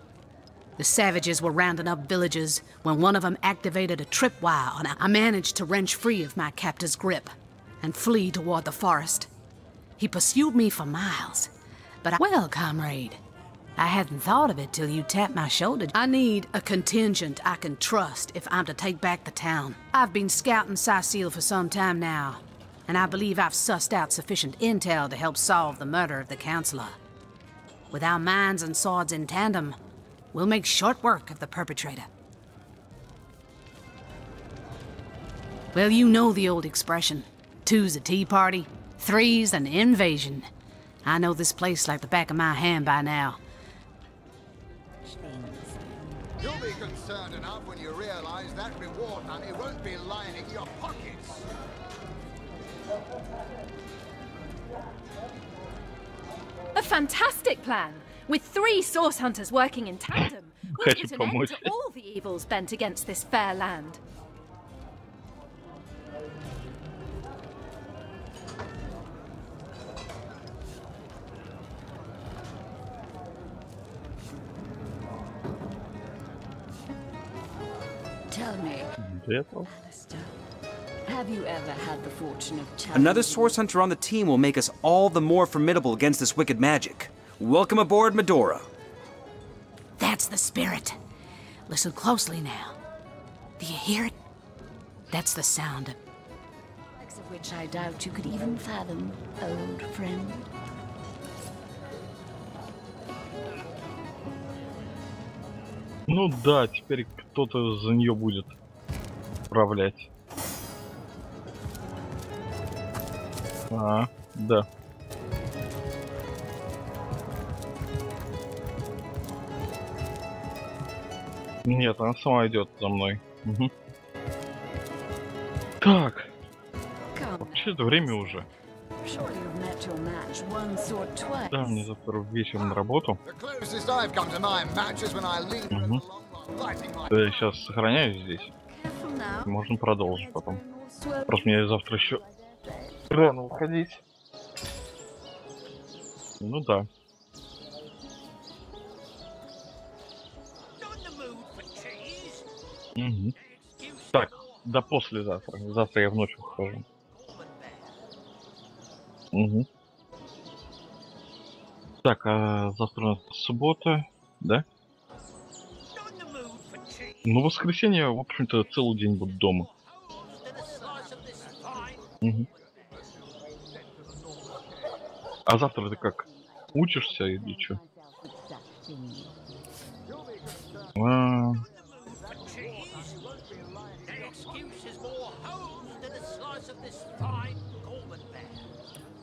The savages were rounding up villagers when one of them activated a tripwire, and I managed to wrench free of my captor's grip and flee toward the forest. He pursued me for miles, but well, comrade, I hadn't thought of it till you tapped my shoulder. I need a contingent I can trust if I'm to take back the town. I've been scouting Sicil for some time now, and I believe I've sussed out sufficient intel to help solve the murder of the Counselor. With our minds and swords in tandem, we'll make short work of the perpetrator. Well, you know the old expression. 2's a tea party, 3's an invasion. I know this place like the back of my hand by now. You'll be concerned enough when you realize that reward money won't be lining your pockets. A fantastic plan! With 3 source hunters working in tandem, we'll put an end to all the evils bent against this fair land. Have you ever had the fortune of Another source hunter on the team will make us all the more formidable against this wicked magic. Welcome aboard, Medora. That's the spirit. Listen closely now. Do you hear it? That's the sound of which I doubt you could even fathom, old friend. Ну да, теперь кто-то за нее будет управлять. А, да. Нет, она сама идет за мной. Угу. Так. Вообще-то время уже. Да, мне завтра вечером на работу. Угу. Я сейчас сохраняюсь здесь. Можно продолжить потом. Просто мне завтра еще рано уходить. Ну да. Угу. Так, да послезавтра. Завтра я в ночь ухожу. Угу. Так, а завтра у нас суббота, да? Ну, в воскресенье, в общем-то, целый день буду дома. Угу. А завтра ты как? Учишься или что?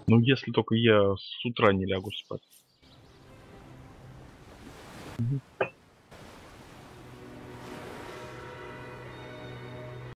Ну, если только я с утра не лягу спать. Угу.